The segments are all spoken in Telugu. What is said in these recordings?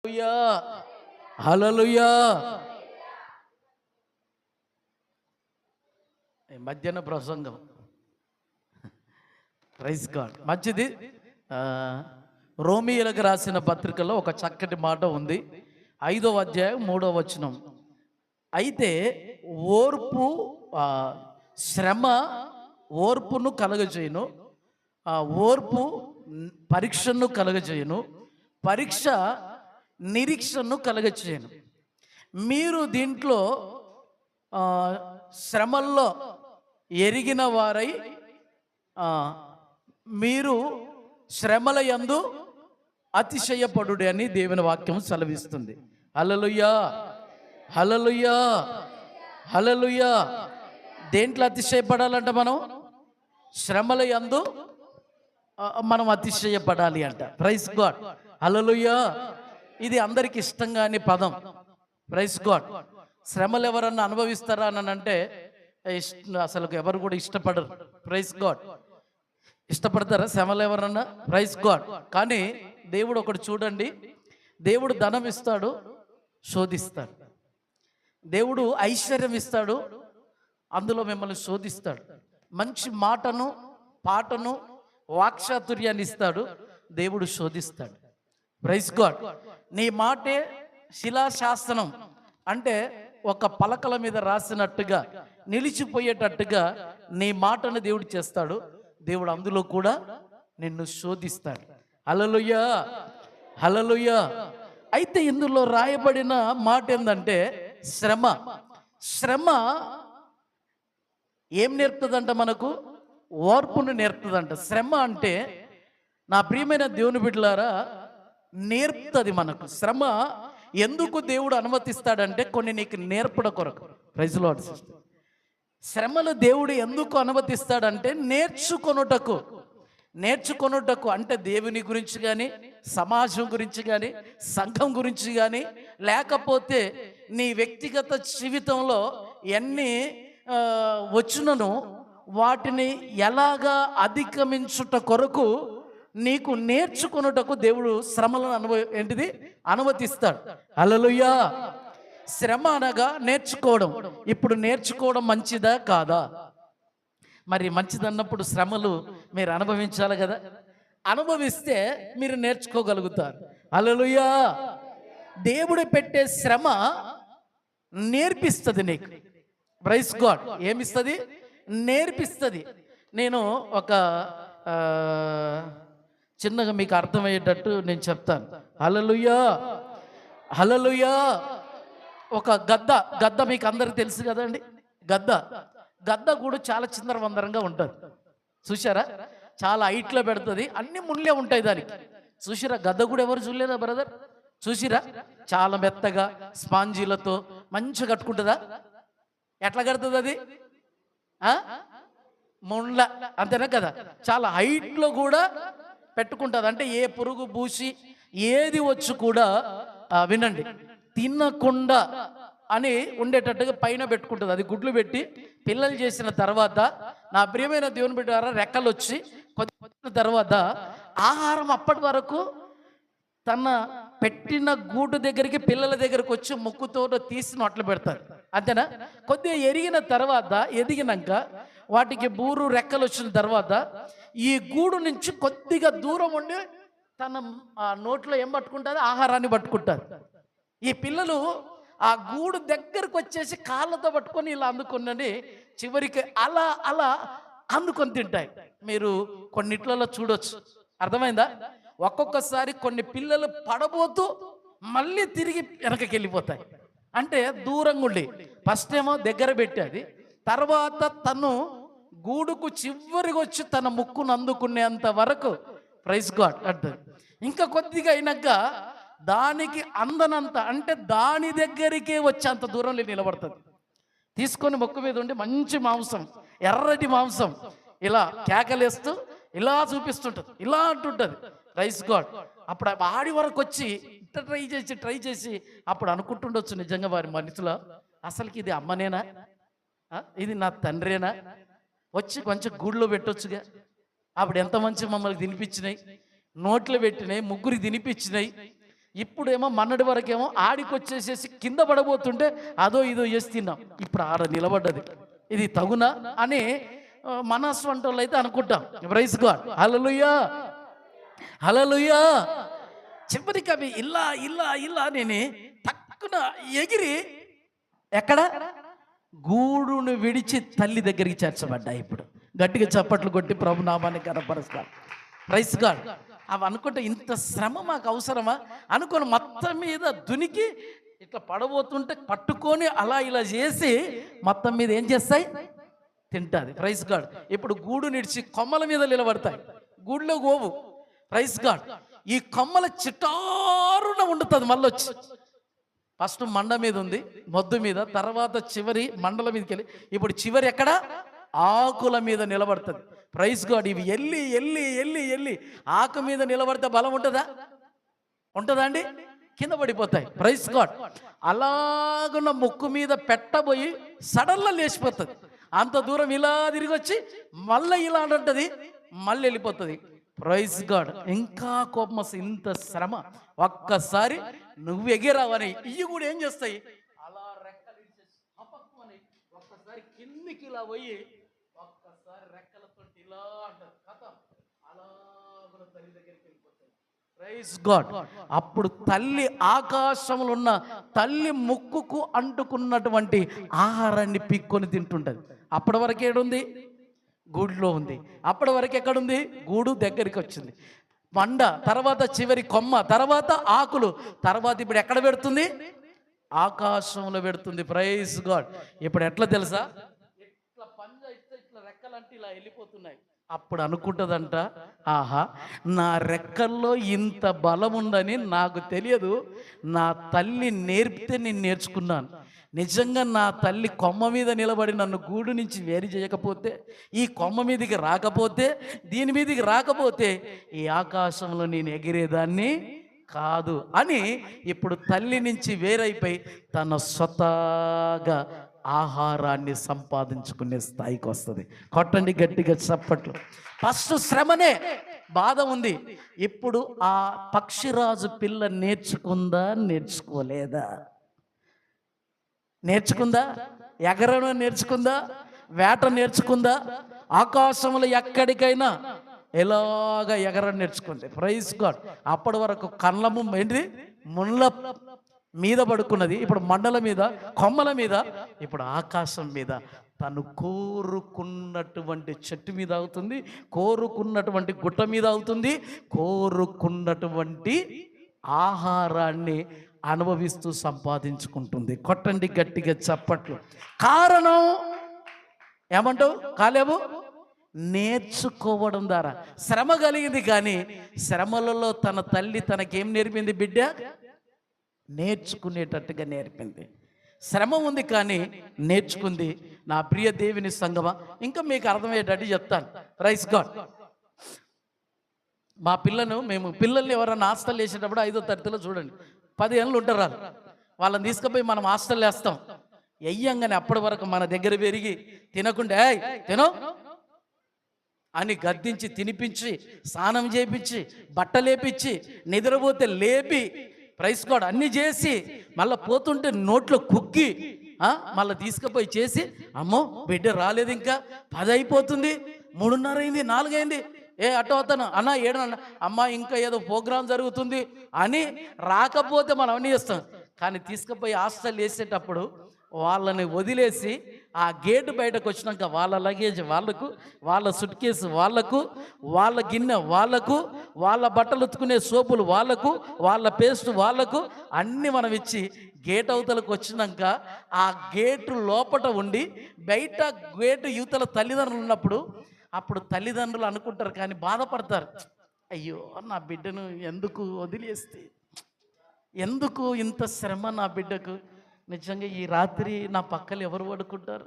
హల్లెలూయా హల్లెలూయా. మధ్యాహ్న ప్రసంగం, ప్రైజ్ గాడ్. మంచిది. రోమియోలకు రాసిన పత్రికలో ఒక చక్కటి మాట ఉంది, 5వ అధ్యాయం 3వ వచనం. అయితే ఓర్పు శ్రమ ఓర్పును కలగజేయును, ఓర్పు పరీక్షను కలగజేయును, పరీక్ష నిరీక్షను కలగజేయును. మీరు దీంట్లో శ్రమల్లో ఎరిగిన వారై మీరు శ్రమల యందు అతిశయపడుడి అని దేవుని వాక్యం సెలవిస్తుంది. హల్లెలూయా హల్లెలూయా హల్లెలూయా. దేంట్లో అతిశయపడాలంట? మనం శ్రమల యందు మనం అతిశయపడాలి అంట. Praise God hallelujah. ఇది అందరికి ఇష్టం కాని పదం. Praise god. శ్రమలు ఎవరన్నా అనుభవిస్తారా అని అంటే అసలు ఎవరు కూడా ఇష్టపడరు. Praise god. ఇష్టపడతారా శ్రమలు ఎవరన్నా? Praise God. కానీ దేవుడు ఒకటి చూడండి, దేవుడు ధనం ఇస్తాడు, శోధిస్తాడు. దేవుడు ఐశ్వర్యం ఇస్తాడు, అందులో మిమ్మల్ని శోధిస్తాడు. మంచి మాటను, పాటను, వాక్చాతుర్యాన్ని ఇస్తాడు, దేవుడు శోధిస్తాడు. Praise God. నీ మాటే శిలాశాసనం అంటే ఒక పలకల మీద రాసినట్టుగా నిలిచిపోయేటట్టుగా నీ మాటను దేవుడు చేస్తాడు. దేవుడు అందులో కూడా నిన్ను శోధిస్తాడు. హల్లెలూయా హల్లెలూయా. అయితే ఇందులో రాయబడిన మాట ఏంటంటే శ్రమ. శ్రమ ఏం నేర్పుతుందంట? మనకు ఓర్పును నేర్పుతుందంట. శ్రమ అంటే నా ప్రియమైన దేవుని బిడ్డలారా నేర్పుతుంది మనకు. శ్రమ ఎందుకు దేవుడు అనుమతిస్తాడంటే కొన్ని నీకు నేర్పడ కొరకు. Praise lord sister. శ్రమలు దేవుడు ఎందుకు అనుమతిస్తాడంటే నేర్చుకొనుటకు. నేర్చుకొనుటకు అంటే దేవుని గురించి కానీ, సమాజం గురించి కానీ, సంఘం గురించి కానీ, లేకపోతే నీ వ్యక్తిగత జీవితంలో ఎన్ని వచ్చునను వాటిని ఎలాగా అధిగమించుట కొరకు నీకు నేర్చుకొనుటకు దేవుడు శ్రమలను అనుమతిస్తాడు. హల్లెలూయా. శ్రమ అనగా నేర్చుకోవడం. ఇప్పుడు నేర్చుకోవడం మంచిదా కాదా? మరి మంచిదన్నప్పుడు శ్రమలు మీరు అనుభవించాలి కదా. అనుభవిస్తే మీరు నేర్చుకోగలుగుతారు. హల్లెలూయా. దేవుడు పెట్టే శ్రమ నేర్పిస్తుంది నీకు. Praise God. ఏమిస్తుంది? నేర్పిస్తుంది. నేను ఒక చిన్నగా మీకు అర్థమయ్యేటట్టు నేను చెప్తాను. హల్లెలూయా హల్లెలూయా. ఒక గద్ద మీకు అందరికి తెలుసు కదండి. గద్ద కూడా చాలా చిందరవందరంగా ఉంటుంది. చూసారా? చాలా హైట్లో పెడుతుంది, అన్ని ముళ్ళే ఉంటాయి దానికి. చూసిరా? గద్ద కూడా ఎవరు చూడలేదా బ్రదర్? చూసిరా? చాలా మెత్తగా స్పాంజీలతో మంచిగా కట్టుకుంటుందా? ఎట్లా కడుతుంది అది? ముండ్ల అంతేనా కదా? చాలా హైట్లో కూడా పెట్టుకుంటుంది. అంటే ఏ పురుగు పూసి ఏది వచ్చి కూడా వినండి తినకుండా అని ఉండేటట్టుగా పైన పెట్టుకుంటుంది. అది గుడ్లు పెట్టి పిల్లలు చేసిన తర్వాత నా ప్రియమైన దేవుని బిడ్డ రెక్కలు వచ్చి కొద్ది తర్వాత ఆహారం అప్పటి వరకు తన పెట్టిన గూడు దగ్గరికి పిల్లల దగ్గరికి వచ్చి ముక్కుతో తీసి నోట్లు పెడతారు. అంతేనా? కొద్దిగా ఎదిగినాక వాటికి బూరు రెక్కలు వచ్చిన తర్వాత ఈ గూడు నుంచి కొద్దిగా దూరం ఉండి తన నోట్లో ఏం పట్టుకుంటుంది? ఆహారాన్ని పట్టుకుంటారు. ఈ పిల్లలు ఆ గూడు దగ్గరకు వచ్చేసి కాళ్ళతో పట్టుకొని ఇలా అందుకున్నది చివరికి అలా అలా అందుకొని తింటాయి. మీరు కొన్నిట్లలో చూడొచ్చు. అర్థమైందా? ఒక్కొక్కసారి కొన్ని పిల్లలు పడబోతూ మళ్ళీ తిరిగి వెనకకి వెళ్ళిపోతాయి. అంటే దూరంగా ఉండి ఫస్ట్ ఏమో దగ్గర పెట్టేది, తర్వాత తను గూడుకు చివరికి వచ్చి తన ముక్కును అందుకునేంత వరకు ప్రైజ్ గాడ్ అంటారు. ఇంకా కొద్దిగా అయినాక దానికి అందనంత అంటే దాని దగ్గరికే వచ్చేంత దూరంలో నిలబడుతుంది. తీసుకొని ముక్కు మీద ఉండి మంచి మాంసం, ఎర్రటి మాంసం ఇలా కేకలేస్తూ ఇలా చూపిస్తుంటుంది, ఇలా అంటుంటుంది. Praise God. అప్పుడు ఆడి వరకు వచ్చి ఇట్లా ట్రై చేసి అప్పుడు అనుకుంటుండొచ్చు నిజంగా వారి మనసులో, అసలుకి ఇది అమ్మనేనా, ఇది నా తండ్రేనా, వచ్చి కొంచెం గూడులో పెట్టొచ్చుగా. అప్పుడు ఎంత మంచి మమ్మల్ని తినిపించినాయి, నోట్లో పెట్టినాయి, ముగ్గురికి తినిపించినాయి, ఇప్పుడేమో మొన్నటి వరకేమో ఆడికొచ్చేసేసి కింద పడబోతుంటే అదో ఇదో చేసి తిన్నాం. ఇప్పుడు ఆడ నిలబడ్డది, ఇది తగునా అని మనస్సు వంటోళ్ళు అయితే అనుకుంటాం. ప్రైజ్ గాడ్, హల్లెలూయా హల్లెలూయా. చివరికి అవి ఇలా ఇలా ఇలా నేను తక్కున ఎగిరి ఎక్కడ గూడును విడిచి తల్లి దగ్గరికి చేర్చబడ్డా. ఇప్పుడు గట్టిగా చప్పట్లు కొట్టి ప్రభు నామాన్ని కనపరుస్తారు. Praise God. అవి అనుకుంటే ఇంత శ్రమ మాకు అవసరమా అనుకోని మొత్తం మీద దునికి ఇట్లా పడబోతుంటే పట్టుకొని అలా ఇలా చేసి మొత్తం మీద ఏం చేస్తాయి, తింటుంది. Praise god. ఇప్పుడు గూడు నిడిచి కొమ్మల మీద నిలబడతాయి, గూడులో గోవు. Praise God. ఈ కొమ్మల చిటారున ఉండుతుంది మళ్ళీ వచ్చి. ఫస్ట్ మండ మీద ఉంది, మొద్దు మీద, తర్వాత చివరి మండల మీదకి వెళ్ళి ఇప్పుడు చివరి ఎక్కడ ఆకుల మీద నిలబడుతుంది. Praise god. ఇవి ఎల్లి ఎల్లి ఎల్లి ఎల్లి ఆకు మీద నిలబడితే బలం ఉంటుందా? ఉంటుందా అండి? కింద పడిపోతాయి. Praise God. అలాగున్న ముక్కు మీద పెట్టబోయి సడన్గా లేచిపోతుంది. అంత దూరం ఇలా తిరిగి వచ్చి మళ్ళీ ఇలా అంటుంది, మళ్ళీ వెళ్ళిపోతుంది. Praise god. ఇంకా కోపం వస్తుంది, ఇంత శ్రమ. ఒక్కసారి నువ్వు ఎగిరావని ఇవి కూడా ఏం చేస్తాయి, అలా రెక్కలు అపక్వని ఒక్కసారి కిందికి ఇలా పోయి ఒక్కసారి రెక్కలతో ఇలా అంటారు కథ, అలా కూడా తల్లి దగ్గరికి వెళ్ళిపోతాయి. Praise God. అప్పుడు తల్లి ఆకాశంలో ఉన్న తల్లి ముక్కుకు అంటుకున్నటువంటి ఆహారాన్ని పిక్కొని తింటుంటది. అప్పటి వరకు ఏడుంది, గూడులో ఉంది. అప్పటి వరకు ఎక్కడుంది, గూడు దగ్గరికి వచ్చింది. మండ, తర్వాత చివరి కొమ్మ, తర్వాత ఆకులు, తర్వాత ఇప్పుడు ఎక్కడ పెడుతుంది, ఆకాశంలో పెడుతుంది. Praise god. ఇప్పుడు ఎట్లా తెలుసా, ఇట్లా పంజ ఇస్తే ఇట్లా రెక్కలంటే ఇలా వెళ్ళిపోతున్నాయి. అప్పుడు అనుకుంటుందంట, ఆహా నా రెక్కల్లో ఇంత బలం ఉందని నాకు తెలియదు, నా తల్లి నేర్పితే నేను నేర్చుకున్నాను. నిజంగా నా తల్లి కొమ్మ మీద నిలబడి నన్ను గూడు నుంచి వేరు చేయకపోతే, ఈ కొమ్మ మీదకి రాకపోతే, దీని మీదకి రాకపోతే ఈ ఆకాశంలో నేను ఎగిరేదాన్ని కాదు అని ఇప్పుడు తల్లి నుంచి వేరైపోయి తన స్వతహాగా ఆహారాన్ని సంపాదించుకునే స్థాయికి వస్తుంది. కొట్టండి గట్టిగా చప్పట్లు. ఫస్ట్ శ్రమనే, బాధ ఉంది. ఇప్పుడు ఆ పక్షిరాజు పిల్ల నేర్చుకుందా, నేర్చుకోలేదా? నేర్చుకుందా? ఎగరడం నేర్చుకుందా? వేట నేర్చుకుందా? ఆకాశంలో ఎక్కడికైనా ఎలాగ ఎగరడం నేర్చుకుంది. Praise god. అప్పటి వరకు కళ్ళము ఏంటిది, ముళ్ళ మీద పడుకున్నది, ఇప్పుడు మండల మీద, కొమ్మల మీద, ఇప్పుడు ఆకాశం మీద. తను కోరుకున్నటువంటి చెట్టు మీద అవుతుంది, కోరుకున్నటువంటి గుట్ట మీద అవుతుంది, కోరుకున్నటువంటి ఆహారాన్ని అనుభవిస్తూ సంపాదించుకుంటుంది. కొట్టండి గట్టిగా చప్పట్లు. కారణం ఏమంటావు కాలేబు? నేర్చుకోవడం ద్వారా. శ్రమ కలిగింది, కానీ శ్రమలలో తన తల్లి తనకేం నేర్పింది బిడ్డ? నేర్చుకునేటట్టుగా నేర్పింది. శ్రమ ఉంది కానీ నేర్చుకుంది. నా ప్రియ దేవుని సంగమా, ఇంకా మీకు అర్థమయ్యేటట్టు చెప్తాను. Praise god. మా పిల్లల్ని ఎవరైనా హాస్టల్ వేసేటప్పుడు 5వ తరగతిలో చూడండి, 10 ఏళ్ళు ఉంటారు వాళ్ళని తీసుకుపోయి మనం హాస్టల్ వేస్తాం. వెయ్యంగానే అప్పటి వరకు మన దగ్గర పెరిగి తినకుండా తినో అని గద్దించి తినిపించి, స్నానం చేపించి, బట్టలేపించి, నిద్రపోతే లేపి, ప్రైస్ గాడ్ అన్ని చేసి, మళ్ళీ పోతుంటే నోట్లో కుక్కి మళ్ళీ తీసుకుపోయి చేసి, అమ్మో బిడ్డ రాలేదు, ఇంకా 10 అయిపోతుంది, 3:30 అయింది, 4 అయింది, అటు అవుతాను అన్న, 7 అన్న, అమ్మ ఇంకా ఏదో ప్రోగ్రాం జరుగుతుంది అని రాకపోతే మనం అన్నీ చేస్తాం. కానీ తీసుకుపోయి హాస్టల్ వేసేటప్పుడు వాళ్ళని వదిలేసి ఆ గేటు బయటకు వచ్చినాక వాళ్ళ లగేజ్ వాళ్ళకు, వాళ్ళ సుట్ కేసు వాళ్ళకు, వాళ్ళ గిన్నె వాళ్ళకు, వాళ్ళ బట్టలు ఉతుకునే సోపులు వాళ్ళకు, వాళ్ళ పేస్ట్ వాళ్ళకు అన్నీ మనం ఇచ్చి గేట్ అవతలకు వచ్చినాక ఆ గేటు లోపట ఉండి బయట గేటు యువతల తల్లిదండ్రులు ఉన్నప్పుడు అప్పుడు తల్లిదండ్రులు అనుకుంటారు కానీ బాధపడతారు, అయ్యో నా బిడ్డను ఎందుకు వదిలేస్తే, ఎందుకు ఇంత శ్రమ నా బిడ్డకు, నిజంగా ఈ రాత్రి నా పక్కలు ఎవరు పడుకుంటారు,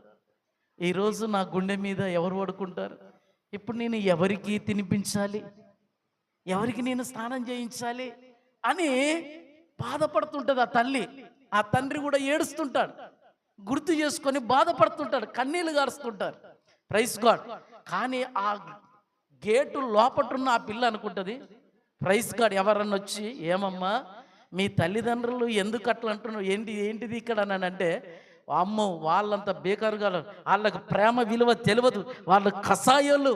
ఈరోజు నా గుండె మీద ఎవరు పడుకుంటారు, ఇప్పుడు నేను ఎవరికి తినిపించాలి, ఎవరికి నేను స్నానం చేయించాలి అని బాధపడుతుంటుంది ఆ తల్లి. ఆ తండ్రి కూడా ఏడుస్తుంటాడు, గుర్తు చేసుకొని బాధపడుతుంటాడు, కన్నీళ్ళు గారుస్తుంటారు. Praise God. కానీ ఆ గేటు లోపటున్న ఆ పిల్ల అనుకుంటుంది, ప్రైజ్ గాడ్ ఎవరన్నా వచ్చి, ఏమమ్మా మీ తల్లిదండ్రులు ఎందుకు అట్లా అంటున్నావు, ఏంటిది ఇక్కడ అని అంటే, అమ్మో వాళ్ళంత బేకారుగా, వాళ్ళకి ప్రేమ విలువ తెలియదు, వాళ్ళ కషాయాలు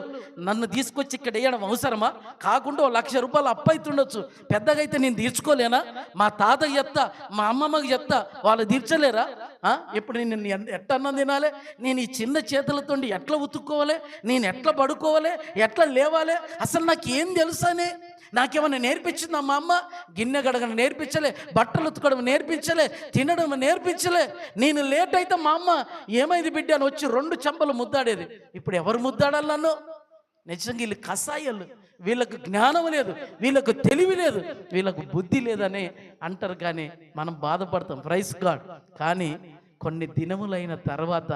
నన్ను తీసుకొచ్చి ఇక్కడ వేయడం అవసరమా, కాకుండా 1,00,000 రూపాయలు అప్పైతుండొచ్చు, పెద్దగా అయితే నేను తీర్చుకోలేనా, మా తాతకి చెప్తా, మా అమ్మమ్మకి చెప్తా, వాళ్ళు తీర్చలేరా, ఇప్పుడు నేను ఎట్లా అన్నం తినాలి, నేను ఈ చిన్న చేతులతో ఎట్లా ఉతుక్కోవాలి, నేను ఎట్లా పడుకోవాలి, ఎట్లా లేవాలి, అసలు నాకేం తెలుసానే, నాకేమన్నా నేర్పించిందా మా అమ్మ, గిన్నె గడగడం నేర్పించలే, బట్టలు ఉతుకోవడం నేర్పించలే, తినడం నేర్పించలే, నేను లేట్ అయితే మా అమ్మ ఏమైంది బిడ్డ అని వచ్చి 2 చెంపలు ముద్దాడేది, ఇప్పుడు ఎవరు ముద్దాడాలి నన్ను, నిజంగా వీళ్ళు కషాయాలు, వీళ్ళకు జ్ఞానం లేదు, వీళ్ళకు తెలివి లేదు, వీళ్ళకు బుద్ధి లేదని అంటారు, కానీ మనం బాధపడతాం, ప్రైజ్ గాడ్. కానీ కొన్ని దినములైన తర్వాత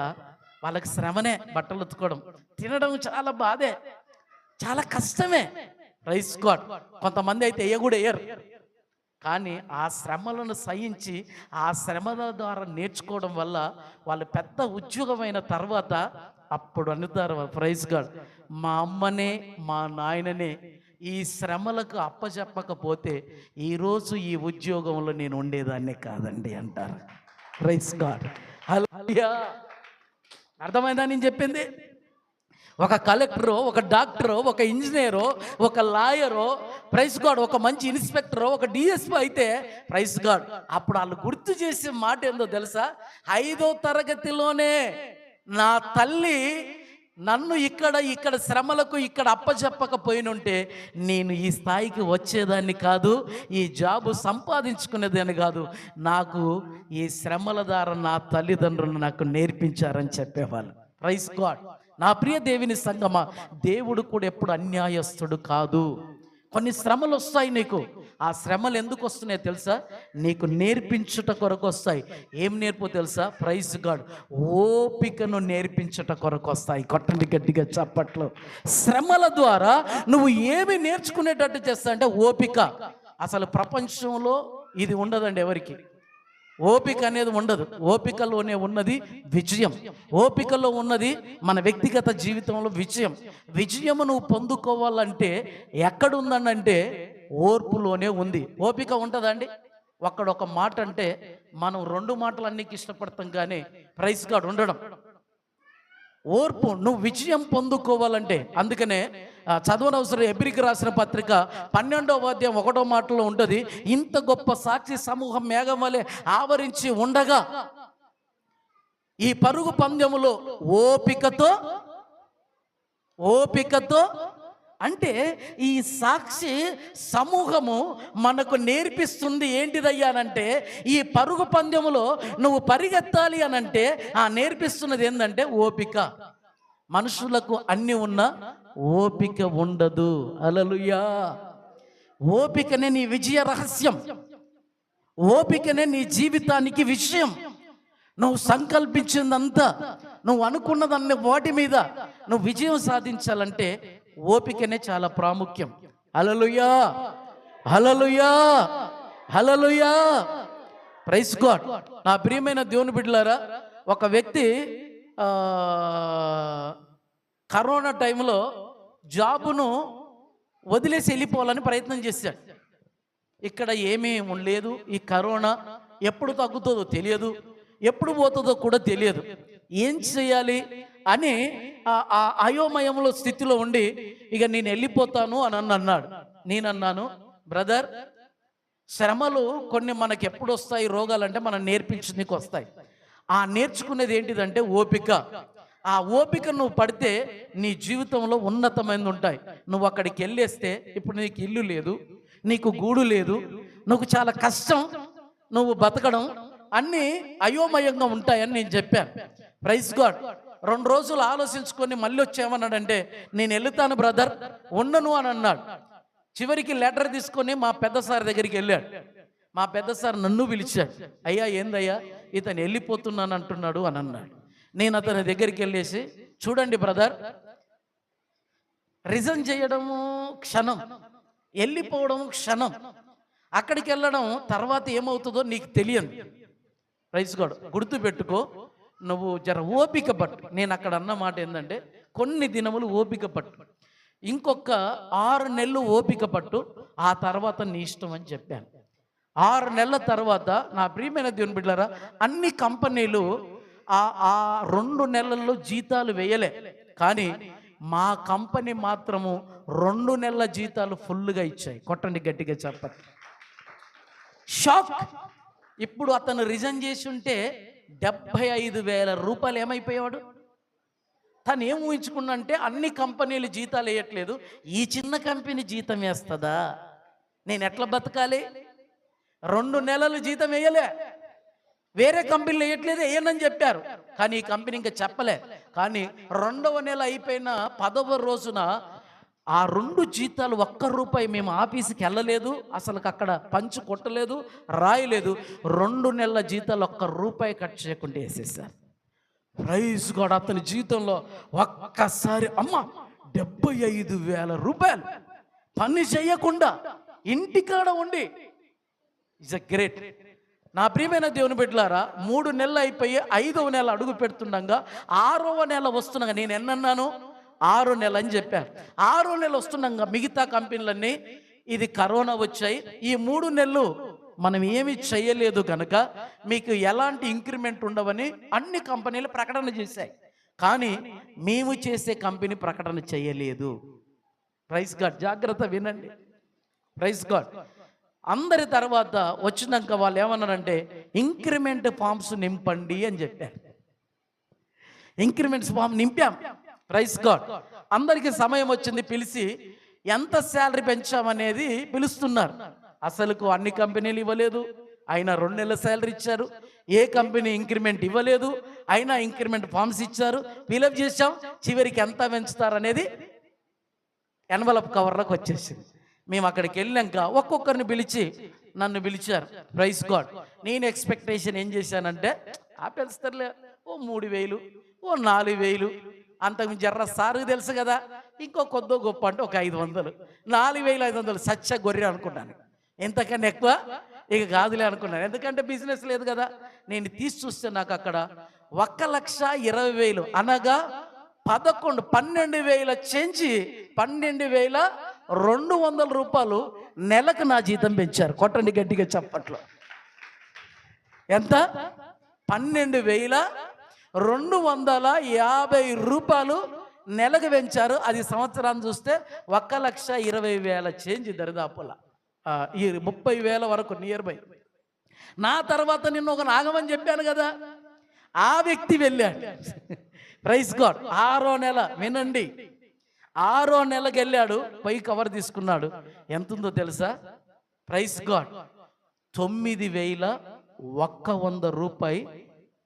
వాళ్ళకి శ్రమనే, బట్టలు ఉతుకోవడం, తినడం చాలా బాధే, చాలా కష్టమే, ప్రైజ్ గాడ్. కొంతమంది అయితే వేయరు, కానీ ఆ శ్రమలను సహించి ఆ శ్రమల ద్వారా నేర్చుకోవడం వల్ల వాళ్ళు పెద్ద ఉద్యోగమైన తర్వాత అప్పుడు అనుతారు, ప్రైజ్ గాడ్, మా అమ్మనే మా నాయననే ఈ శ్రమలకు అప్పచెప్పకపోతే ఈరోజు ఈ ఉద్యోగంలో నేను ఉండేదాన్నే కాదండి అంటారు, ప్రైజ్ గాడ్. హల్లెలూయా. అర్థమైందా నేను చెప్పింది? ఒక కలెక్టరో, ఒక డాక్టరో, ఒక ఇంజనీరో, ఒక లాయరో, ప్రైజ్ గాడ్, ఒక మంచి ఇన్స్పెక్టరో, ఒక డిఎస్పీ అయితే ప్రైజ్ గాడ్, అప్పుడు వాళ్ళు గుర్తు చేసే మాట ఏందో తెలుసా, 5వ తరగతిలోనే నా తల్లి నన్ను ఇక్కడ శ్రమలకు ఇక్కడ అప్పచెప్పకపోయినుంటే నేను ఈ స్థాయికి వచ్చేదాన్ని కాదు, ఈ జాబు సంపాదించుకునేదాన్ని కాదు, నాకు ఈ శ్రమల ద్వారా నా తల్లిదండ్రులు నాకు నేర్పించారని చెప్పేవాళ్ళు, ప్రైజ్ గాడ్. నా ప్రియ దేవుని సంగమా, దేవుడు కూడా ఎప్పుడు అన్యాయస్తుడు కాదు. కొన్ని శ్రమలు వస్తాయి నీకు, ఆ శ్రమలు ఎందుకు వస్తున్నాయో తెలుసా, నీకు నేర్పించుట కొరకు వస్తాయి. ఏం నేర్పో తెలుసా, ప్రైజ్ గాడ్, ఓపికను నేర్పించుట కొరకు వస్తాయి. కొట్టండి గట్టిగా చప్పట్లో. శ్రమల ద్వారా నువ్వు ఏమి నేర్చుకునేటట్టు చేస్తా అంటే ఓపిక. అసలు ప్రపంచంలో ఇది ఉండదండి ఎవరికి, ఓపిక అనేది ఉండదు. ఓపికలోనే ఉన్నది విజయం, ఓపికలో ఉన్నది మన వ్యక్తిగత జీవితంలో విజయం. విజయము నువ్వు పొందుకోవాలంటే ఎక్కడుందనంటే ఓర్పులోనే ఉంది. ఓపిక ఉంటుందండి. ఒక్కడొక మాట అంటే మనం 2 మాటలు అన్నికి ఇష్టపడతాం, కానీ ప్రైజ్ గాడ్ ఉండడం ఓర్పు. నువ్వు విజయం పొందుకోవాలంటే, అందుకనే చదవనవసరం, హెబ్రీకి రాసిన పత్రిక 12వ అధ్యాయం 1వ మాటలో ఉంటుంది, ఇంత గొప్ప సాక్షి సమూహం మేఘం వలె ఆవరించి ఉండగా ఈ పరుగు పందెములో ఓపికతో అంటే ఈ సాక్షి సమూహము మనకు నేర్పిస్తుంది ఏంటిదయ్యానంటే, ఈ పరుగు పందెములో నువ్వు పరిగెత్తాలి అనంటే నేర్పిస్తున్నది ఏంటంటే ఓపిక. మనుషులకు అన్ని ఉన్నా ఓపిక ఉండదు. హల్లెలూయా. ఓపికనే నీ విజయ రహస్యం, ఓపికనే నీ జీవితానికి విషయం. నువ్వు సంకల్పించిందంతా, నువ్వు అనుకున్నదన్ని వాటి మీద నువ్వు విజయం సాధించాలంటే ఓపికనే చాలా ప్రాముఖ్యం. హల్లెలూయా, హల్లెలూయా, హల్లెలూయా, ప్రైజ్ గాడ్. నా ప్రియమైన దేవుని బిడ్డలారా, ఒక వ్యక్తి కరోనా టైంలో జాబును వదిలేసి వెళ్ళిపోవాలని ప్రయత్నం చేశాడు. ఇక్కడ ఏమీ లేదు, ఈ కరోనా ఎప్పుడు తగ్గుతుందో తెలియదు, ఎప్పుడు పోతుందో కూడా తెలియదు, ఏం చేయాలి అని ఆ అయోమయంలో స్థితిలో ఉండి ఇక నేను వెళ్ళిపోతాను అని అన్నాడు. నేనన్నాను, బ్రదర్, శ్రమలు కొన్ని మనకి ఎప్పుడు వస్తాయి, రోగాలంటే మనం నేర్పించడానికి వస్తాయి. ఆ నేర్చుకునేది ఏంటిదంటే ఓపిక. ఆ ఓపిక నువ్వు పడితే నీ జీవితంలో ఉన్నతమైనది ఉంటాయి. నువ్వు అక్కడికి వెళ్ళేస్తే ఇప్పుడు నీకు ఇల్లు లేదు, నీకు గూడు లేదు, నువ్వు చాలా కష్టం, నువ్వు బతకడం అన్నీ అయోమయంగా ఉంటాయని నేను చెప్పాను. Praise God. 2 రోజులు ఆలోచించుకొని మళ్ళీ వచ్చేమన్నాడంటే, నేను వెళ్తాను బ్రదర్, ఉండను అని అన్నాడు. చివరికి లెటర్ తీసుకొని మా పెద్ద సార్ దగ్గరికి వెళ్ళాడు. మా పెద్ద సార్ నన్ను పిలిచాడు, అయ్యా ఏందయ్యా ఇతను వెళ్ళిపోతున్నాను అంటున్నాడు అని అన్నాడు. నేను అతని దగ్గరికి వెళ్ళేసి, చూడండి బ్రదర్, రిజైన్ చేయడము క్షణం, వెళ్ళిపోవడం క్షణం, అక్కడికి వెళ్ళడం తర్వాత ఏమవుతుందో నీకు తెలియదు. Praise god. గుర్తుపెట్టుకో, నువ్వు జర ఓపిక పట్టు. నేను అక్కడ అన్న మాట ఏంటంటే, కొన్ని దినములు ఓపిక పట్టు, ఇంకొక 6 నెలలు ఓపిక పట్టు, ఆ తర్వాత నీ ఇష్టం అని చెప్పాను. 6 నెలల తర్వాత నా ప్రియమైన దేవుని బిడ్డలారా, అన్ని కంపెనీలు ఆ ఆ 2 నెలల్లో జీతాలు వేయలే. కానీ మా కంపెనీ మాత్రము 2 నెలల జీతాలు ఫుల్గా ఇచ్చాయి. కొట్టండి గట్టిగా చెప్పండి. షాక్. ఇప్పుడు అతను రిజైన్ చేసి ఉంటే 75,000 రూపాయలు ఏమైపోయేవాడు. తను ఏం ఊహించుకున్నంటే అన్ని కంపెనీలు జీతాలు వేయట్లేదు, ఈ చిన్న కంపెనీ జీతం వేస్తుందా, నేను ఎట్లా బతకాలి. 2 నెలలు జీతం వేయలే, వేరే కంపెనీలు వేయట్లేదు, వేయనని చెప్పారు. కానీ ఈ కంపెనీ ఇంకా చెప్పలే. కానీ 2వ నెల అయిపోయిన 10వ రోజున ఆ 2 జీతాలు ₹1 మేము ఆఫీస్కి వెళ్ళలేదు, అసలు అక్కడ పంచు కొట్టలేదు, రాయలేదు. 2 నెలల జీతాలు ₹1 కట్ చేయకుండా వేసేసారు. Praise god. అతని జీతంలో ఒక్కసారి అమ్మ 75,000 రూపాయలు పని చేయకుండా ఇంటికాడ ఉండి. It's a great. నా ప్రియమైన దేవుని బిడ్డలారా, 3 నెలలు అయిపోయి 5వ నెల అడుగు పెడుతుండగా 6వ నెల వస్తుండగా, నేను ఎన్నన్నాను 6 నెలలు అని చెప్పాను. 6వ నెల వస్తుండగా మిగతా కంపెనీలన్నీ ఇది కరోనా వచ్చాయి, ఈ 3 నెలలు మనం ఏమి చేయలేదు కనుక మీకు ఎలాంటి ఇంక్రిమెంట్ ఉండవని అన్ని కంపెనీలు ప్రకటన చేశాయి. కానీ మేము చేసే కంపెనీ ప్రకటన చేయలేదు. Praise god. జాగ్రత్త వినండి. Praise god. అందరి తర్వాత వచ్చినాక వాళ్ళు ఏమన్నారంటే ఇంక్రిమెంట్ ఫామ్స్ నింపండి అని చెప్పారు. ఇంక్రిమెంట్స్ ఫామ్ నింపాం. Praise God. అందరికీ సమయం వచ్చింది, పిలిచి ఎంత శాలరీ పెంచామనేది పిలుస్తున్నారు. అసలుకు అన్ని కంపెనీలు ఇవ్వలేదు, అయినా 2 నెలల శాలరీ ఇచ్చారు. ఏ కంపెనీ ఇంక్రిమెంట్ ఇవ్వలేదు, అయినా ఇంక్రిమెంట్ ఫామ్స్ ఇచ్చారు, ఫిలప్ చేసాం. చివరికి ఎంత పెంచుతారనేది ఎన్వలప్ కవర్లోకి వచ్చేసింది. మేము అక్కడికి వెళ్ళాక ఒక్కొక్కరిని పిలిచి నన్ను పిలిచారు. Praise God. నేను ఎక్స్పెక్టేషన్ ఏం చేశానంటే పెంచుతారులే, ఓ 3,000, ఓ 4,000, అంతకు జర్ర సారుకు తెలుసు కదా, ఇంకో కొద్దో గొప్ప అంటే ఒక 500, 4,500 సచ్చ గొర్రె అనుకున్నాను. ఎంతకన్నా ఎక్కువ ఇక కాదులే అనుకున్నాను, ఎందుకంటే బిజినెస్ లేదు కదా. నేను తీసి చూస్తే నాకు అక్కడ 1,20,000 అనగా 12,000 చేంచి 12,200 రూపాయలు నెలకు నా జీతం పెంచారు. కొట్టండి గట్టిగా చప్పట్లో. ఎంత? 12,250 రూపాయలు నెలకు పెంచారు. అది సంవత్సరాన్ని చూస్తే 1,20,000 చేంజ్ దరిదాపులా, ఈ 30,000 వరకు నియర్ బై. నా తర్వాత నిన్న ఒక నాగమని చెప్పాను కదా, ఆ వ్యక్తి వెళ్ళాడు. Praise god. 6వ నెల వినండి, 6వ నెలకి వెళ్ళాడు, పై కవర్ తీసుకున్నాడు. ఎంత ఉందో తెలుసా? Praise God. 9,100 రూపాయలు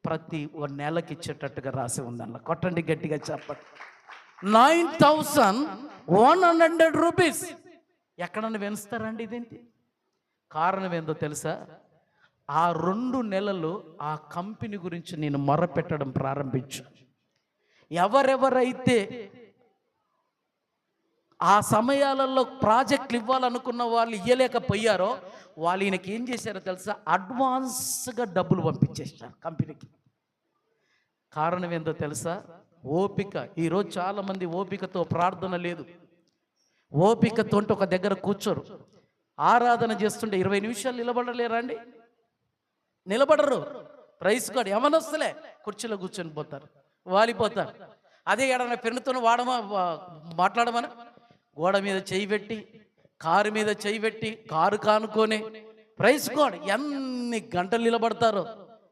ప్రతి నెలకి ఇచ్చేటట్టుగా రాసి ఉందన్న. కొట్టండి గట్టిగా చెప్పండి. 9,100 రూపీస్. ఎక్కడన్నా పెంచుతారండి ఇదేంటి? కారణం ఏందో తెలుసా? ఆ 2 నెలలు ఆ కంపెనీ గురించి నేను మొరపెట్టడం ప్రారంభించు. ఎవరెవరైతే ఆ సమయాలలో ప్రాజెక్టులు ఇవ్వాలనుకున్న వాళ్ళు ఇవ్వలేకపోయారో వాళ్ళు ఈయనకి ఏం చేశారో తెలుసా? అడ్వాన్స్గా డబ్బులు పంపించేశారు కంపెనీకి. కారణం ఏందో తెలుసా? ఓపిక. ఈరోజు చాలామంది ఓపికతో ప్రార్థన లేదు, ఓపికతో ఉంటే ఒక దగ్గర కూర్చోరు. ఆరాధన చేస్తుంటే 20 నిమిషాలు నిలబడలేరా అండి? నిలబడరు. Praise God. యవనస్తులే కుర్చీలో కూర్చొని పోతారు, వాలిపోతారు. అదే ఏడన్నా పెన్నుతో మాట్లాడమని గోడ మీద చేయి పెట్టి, కారు మీద చేయి పెట్టి, కారు కానుకొని, ప్రైజ్ గాడ్, ఎన్ని గంటలు నిలబడతారో.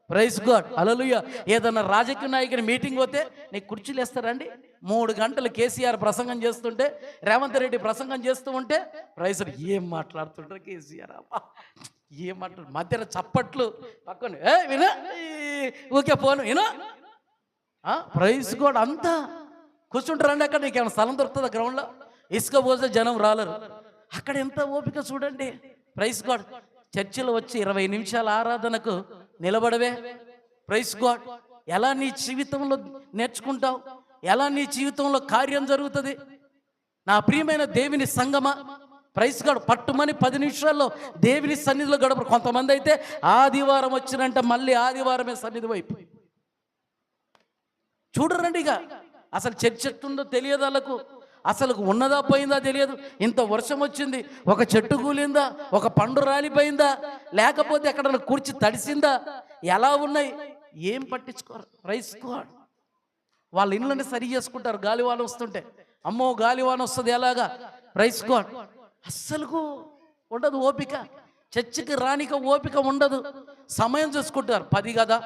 Praise God. హల్లెలూయా. ఏదన్నా రాజకీయ నాయకుని మీటింగ్ పోతే నీకు కుర్చీలు వేస్తారండి? 3 గంటలు కేసీఆర్ ప్రసంగం చేస్తుంటే, రేవంత్ రెడ్డి ప్రసంగం చేస్తూ ఉంటే, ప్రైజ్ ఏం మాట్లాడుతుంటారు కేసీఆర్, ఏం మాట్లాడు, మధ్యన చప్పట్లు పక్కన వినా, ఊకే పోను వినా. Praise god. అంతా కూర్చుంటారండి. అక్కడ నీకు ఏమైనా స్థలం దొరుకుతుందా? గ్రౌండ్లో ఇసుక పోతే జనం రాలరు. అక్కడ ఎంత ఓపిక చూడండి. Praise god. చర్చిలో వచ్చి 20 నిమిషాల ఆరాధనకు నిలబడవే. Praise God. ఎలా నీ జీవితంలో నేర్చుకుంటావు? ఎలా నీ జీవితంలో కార్యం జరుగుతుంది? నా ప్రియమైన దేవుని సంగమా, ప్రైజ్ గాడ్, పట్టుమని 10 నిమిషాల్లో దేవుని సన్నిధిలో గడపరు. కొంతమంది అయితే ఆదివారం వచ్చినంటే మళ్ళీ ఆదివారమే సన్నిధి వైపు చూడరండి. ఇక అసలు చర్చ ఎట్టుందో తెలియదు వాళ్ళకు. అసలు ఉన్నదా పోయిందా తెలియదు. ఇంత వర్షం వచ్చింది, ఒక చెట్టు కూలిందా, ఒక పండు రాలిపోయిందా, లేకపోతే ఎక్కడ కూర్చి తడిసిందా, ఎలా ఉన్నాయి ఏం పట్టించుకోరు. Praise god. వాళ్ళ ఇళ్ళని సరి చేసుకుంటారు. గాలివాన వస్తుంటే అమ్మో గాలివాన వస్తుంది ఎలాగా. Praise god. అస్సలు ఉండదు ఓపిక. చర్చికి రానిక ఓపిక ఉండదు. సమయం చూసుకుంటారు. 10 కదా,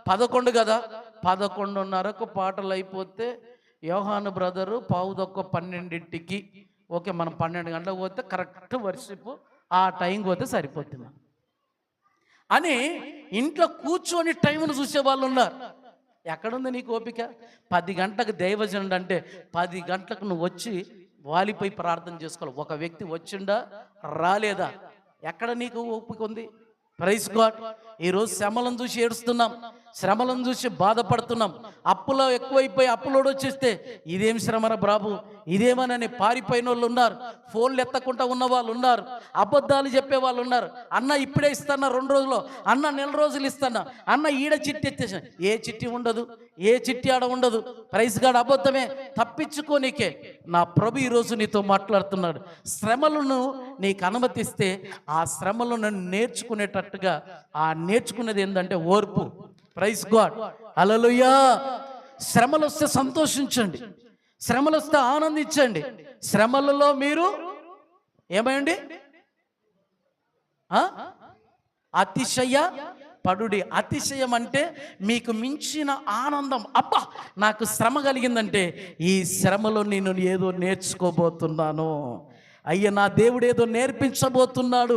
11 కదా, 11:30కు పాటలు అయిపోతే యోహాను బ్రదరు 11:12కి ఓకే మనం 12 గంటలకు పోతే కరెక్ట్ వర్షిప్ ఆ టైంకి పోతే సరిపోతుంది అని ఇంట్లో కూర్చొని టైంను చూసే వాళ్ళు ఉన్నారు. ఎక్కడుంది నీకు ఓపిక? 10 గంటలకు దైవజనుడు అంటే 10 గంటలకు నువ్వు వచ్చి వాలిపోయి ప్రార్థన చేసుకోవాలి. ఒక వ్యక్తి వచ్చిండా రాలేదా, ఎక్కడ నీకు ఓపిక ఉంది? Praise God. ఈరోజు శ్రమలను చూసి ఏడుస్తున్నాం, శ్రమలను చూసి బాధపడుతున్నాం. అప్పులో ఎక్కువైపోయి అప్పులోడు వచ్చేస్తే ఇదేం శ్రమరా బాబు, ఇదేమనని పారిపోయిన వాళ్ళు ఉన్నారు. ఫోన్లు ఎత్తకుండా ఉన్న వాళ్ళు ఉన్నారు. అబద్ధాలు చెప్పే వాళ్ళు ఉన్నారు. అన్న ఇప్పుడే ఇస్తానా 2 రోజుల్లో, అన్న 1 రోజులు ఇస్తానా, అన్న ఈడ చిట్టి ఎత్తేసా. ఏ చిట్టి ఉండదు, ఏ చిట్టి ఆడ ఉండదు. Praise god. అబద్ధమే, తప్పించుకోనికే నా ప్రభు ఈరోజు నీతో మాట్లాడుతున్నాడు. శ్రమలను నీకు అనుమతిస్తే ఆ శ్రమలను నేర్చుకునేటట్టుగా, ఆ నేర్చుకునేది ఏంటంటే ఓర్పు. Praise God. హల్లెలూయా. శ్రమలు వస్తే సంతోషించండి, శ్రమలు వస్తే ఆనందించండి. శ్రమలలో మీరు ఏమైంది? అతిశయ పడుడి. అతిశయం అంటే మీకు మించిన ఆనందం. అబ్బా నాకు శ్రమ కలిగిందంటే ఈ శ్రమలో నేను ఏదో నేర్చుకోబోతున్నాను, అయ్య నా దేవుడు ఏదో నేర్పించబోతున్నాడు,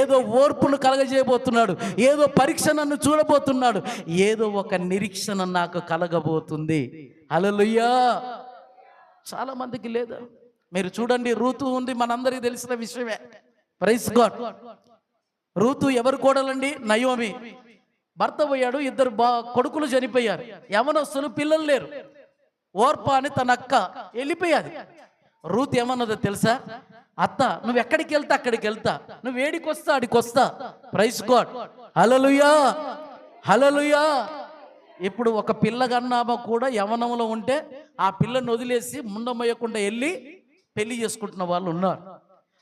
ఏదో ఓర్పును కలగజేయబోతున్నాడు, ఏదో పరీక్ష నన్ను చూడబోతున్నాడు, ఏదో ఒక నిరీక్షణ నాకు కలగబోతుంది. హల్లెలూయా. చాలా మందికి లేదు. మీరు చూడండి, రూతు ఉంది, మనందరికీ తెలిసిన విషయమే. Praise God. రూతు ఎవరు కోడలండి? నయోమి. భర్త పోయాడు, 2 కొడుకులు చనిపోయారు, యవనస్తులు, పిల్లలు లేరు. ఓర్పా అని తన అక్క వెళ్ళిపోయాది. రూతు ఏమన్నదో తెలుసా? అత్త నువ్వు ఎక్కడికి వెళ్తా అక్కడికి వెళ్తా, నువ్వు ఏడికి వస్తా అడికి వస్తా. Praise God. హల్లెలూయా. హల్లెలూయా. ఇప్పుడు ఒక పిల్లగన్నామ కూడా యవనంలో ఉంటే ఆ పిల్లని వదిలేసి ముండమయ్యకుండా వెళ్ళి పెళ్లి చేసుకుంటున్న వాళ్ళు ఉన్నారు.